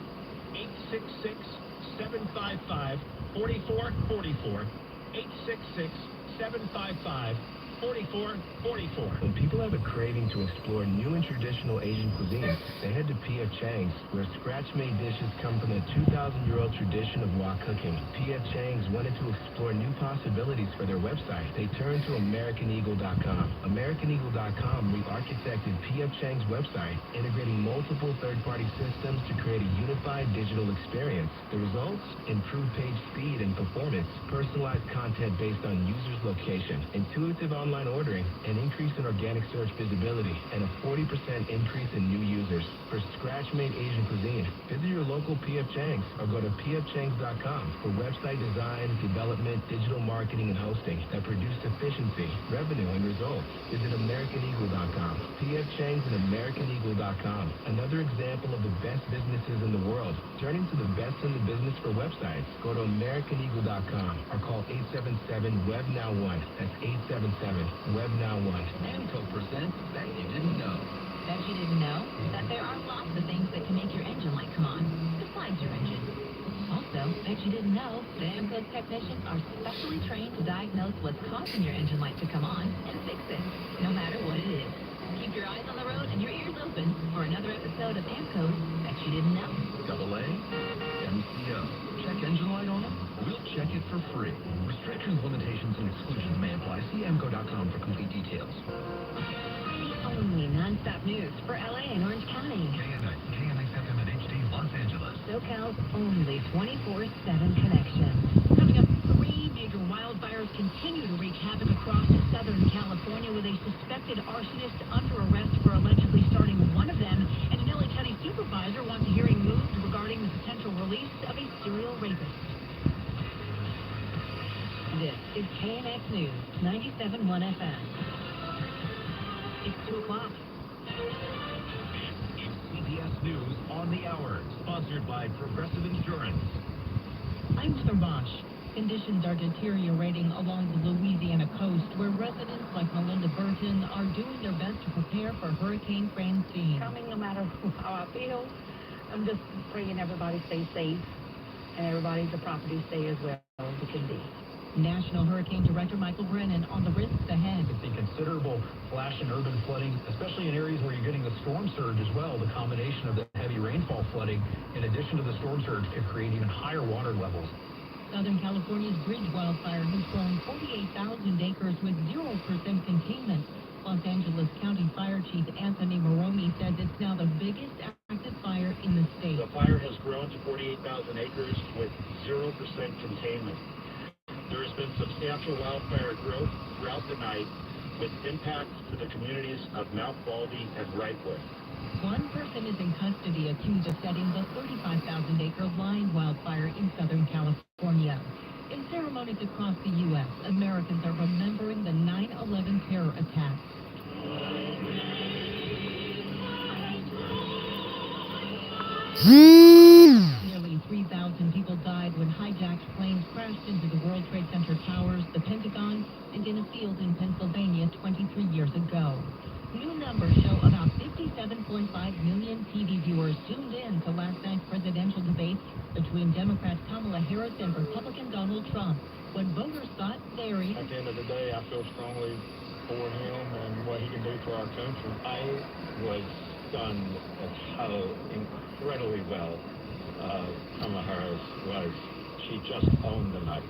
866-755-4444. 866-755-4444. When people have a craving to explore new and traditional Asian cuisine, they head to P.F. Chang's, where scratch-made dishes come from the 2,000-year-old tradition of wok cooking. P.F. Chang's wanted to explore new possibilities for their website. They turned to AmericanEagle.com. AmericanEagle.com re-architected P.F. Chang's website, integrating multiple third-party systems to create a unified digital experience. The results? Improved page speed and performance, personalized content based on users' location, intuitive online ordering, an increase in organic search visibility, and a 40% increase in new users. For scratch-made Asian cuisine, visit your local P.F. Chang's or go to pfchangs.com for website design, development, digital marketing, and hosting that produce efficiency, revenue, and results. Visit AmericanEagle.com. P.F. Chang's and AmericanEagle.com. Another example of the best businesses in the world, turning to the best in the business for websites. Go to AmericanEagle.com or call 877-WEB-NOW1. That's 877-WEB-NOW1. AMCO presents Bet You Didn't Know. Bet you didn't know that there are lots of things that can make your engine light come on, besides your engine. Also, bet you didn't know that AMCO's technicians are specially trained to diagnose what's causing your engine light to come on and fix it, no matter what it is. Keep your eyes on the road and your ears open for another episode of AMCO's Bet You Didn't Know. AA, MCO. Check engine light on it? We'll check it for free. Restrictions, limitations, and exclusions may apply. See AMCO.com for complete details. The only non-stop news for LA and Orange County. KNX FM and HD Los Angeles. SoCal's only 24/7 connection. Coming up, 3 major wildfires continue to wreak havoc across Southern California with a suspected arsonist under arrest for allegedly starting one of them. And an LA County supervisor wants a hearing moved regarding the potential release of a serial rapist. This is KNX News, 97.1 FM. It's 2 o'clock. CBS News on the Hour, sponsored by Progressive Insurance. I'm Heather Bosch. Conditions are deteriorating along the Louisiana coast, where residents like Melinda Burton are doing their best to prepare for Hurricane Francine. Coming no matter how I feel, I'm just praying everybody stays safe and everybody, the property stay as well as it can be. National Hurricane Director Michael Brennan on the risks ahead. You can see considerable flash and urban flooding, especially in areas where you're getting the storm surge as well. The combination of the heavy rainfall flooding, in addition to the storm surge, could create even higher water levels. Southern California's Bridge wildfire has grown 48,000 acres with 0% containment. Los Angeles County Fire Chief Anthony Maroney says it's now the biggest active fire in the state. The fire has grown to 48,000 acres with 0% containment. There has been substantial wildfire growth throughout the night with impacts to the communities of Mount Baldy and Wrightwood. One person is in custody accused of setting the 35,000-acre Line wildfire in Southern California. In ceremonies across the U.S., Americans are remembering the 9/11 terror attacks. Nearly 3,000 people died when hijacked planes crashed into the World Trade Center towers, the Pentagon, and in a field in Pennsylvania 23 years ago. New numbers show about 57.5 million TV viewers tuned in to last night's presidential debate between Democrat Kamala Harris and Republican Donald Trump. When voters thought very... At the end of the day, I feel strongly for him and what he can do for our country. I was stunned at how incredibly well Kamala Harris was. She just owned the night.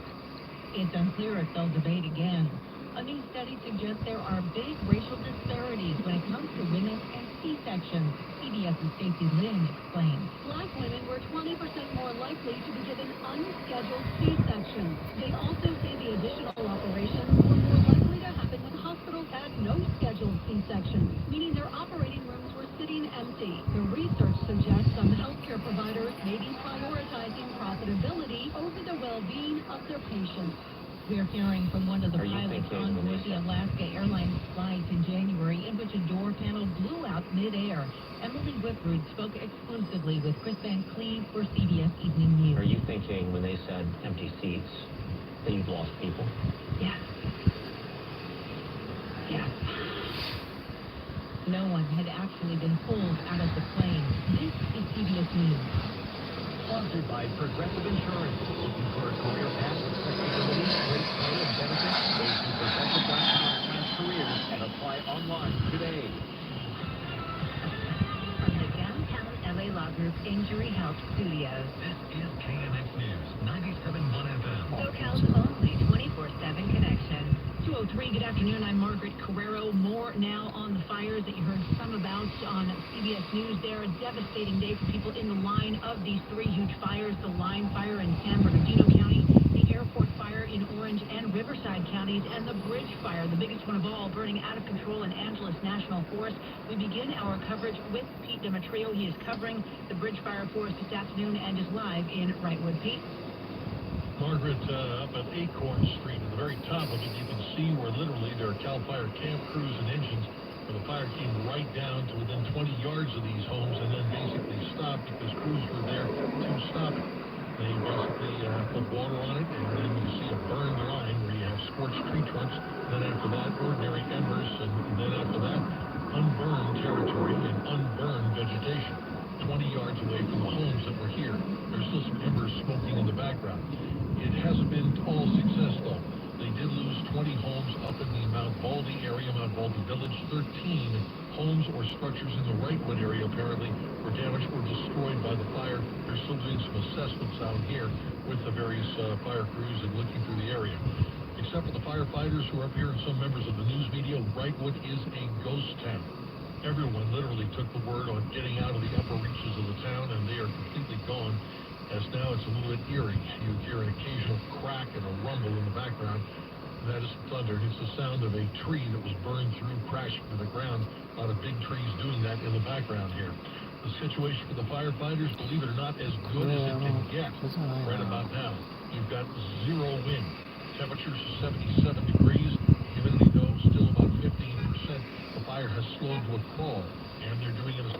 It's unclear if they'll debate again. A new study suggests there are big racial disparities when it comes to women and C-sections. CBS's Stacey Lynn explains. Black women were 20% more likely to be given unscheduled C-sections. They also say the additional operations were more likely to happen when hospitals had no scheduled C-sections, meaning their operating rooms were sitting empty. The research suggests some healthcare providers may be prioritizing profitability over the well-being of their patients. We're hearing from one of the pilots on board the Alaska Airlines flight in January in which a door panel blew out mid-air. Emily Whitrood spoke exclusively with Chris Van Cleve for CBS Evening News. Are you thinking when they said empty seats that you've lost people? Yes. Yes. No one had actually been pulled out of the plane. This is CBS News. Sponsored by Progressive Insurance. Looking for a career path with flexibility, great pay, and benefits? Go to progressive.com/careers and apply online today. From the downtown LA Law Group Injury Health Studios. This is KNX News, 97.1 FM. SoCal's only 24/7 connection. 2:03, good afternoon. I'm Margaret Carrero. More now on the fires that you heard some about on CBS News there. A devastating day for people in the line of these three huge fires. The Line Fire in San Bernardino County, the Airport Fire in Orange and Riverside counties, and the Bridge Fire, the biggest one of all, burning out of control in Angeles National Forest. We begin our coverage with Pete Demetrio. He is covering the Bridge Fire for us this afternoon and is live in Wrightwood. Pete? Margaret, up at Acorn Street, at the very top of it, you can see where literally there are CAL FIRE camp crews and engines, where the fire came right down to within 20 yards of these homes and then basically stopped because crews were there to stop it. They basically put water on it, and then you see a burned line where you have scorched tree trunks, then after that, ordinary embers, and then after that, unburned territory and unburned vegetation. 20 yards away from the homes that were here. There's still some embers smoking in the background. It hasn't been all success, though. They did lose 20 homes up in the Mount Baldy area, Mount Baldy Village. 13 homes or structures in the Wrightwood area, apparently, were damaged or destroyed by the fire. They're still doing some assessments out here with the various fire crews and looking through the area. Except for the firefighters who are up here and some members of the news media, Wrightwood is a ghost town. Everyone literally took the word on getting out of the upper reaches of the town, and they are completely gone, as now it's a little bit eerie. You hear an occasional crack and a rumble in the background. That is thunder. It's the sound of a tree that was burned through, crashing to the ground. A lot of big trees doing that in the background here. The situation for the firefighters, believe it or not, as good as it can get right about now. You've got zero wind. Temperatures 77 degrees. Humidity, though, still about 15%. The fire has slowed to a crawl, and they're doing it as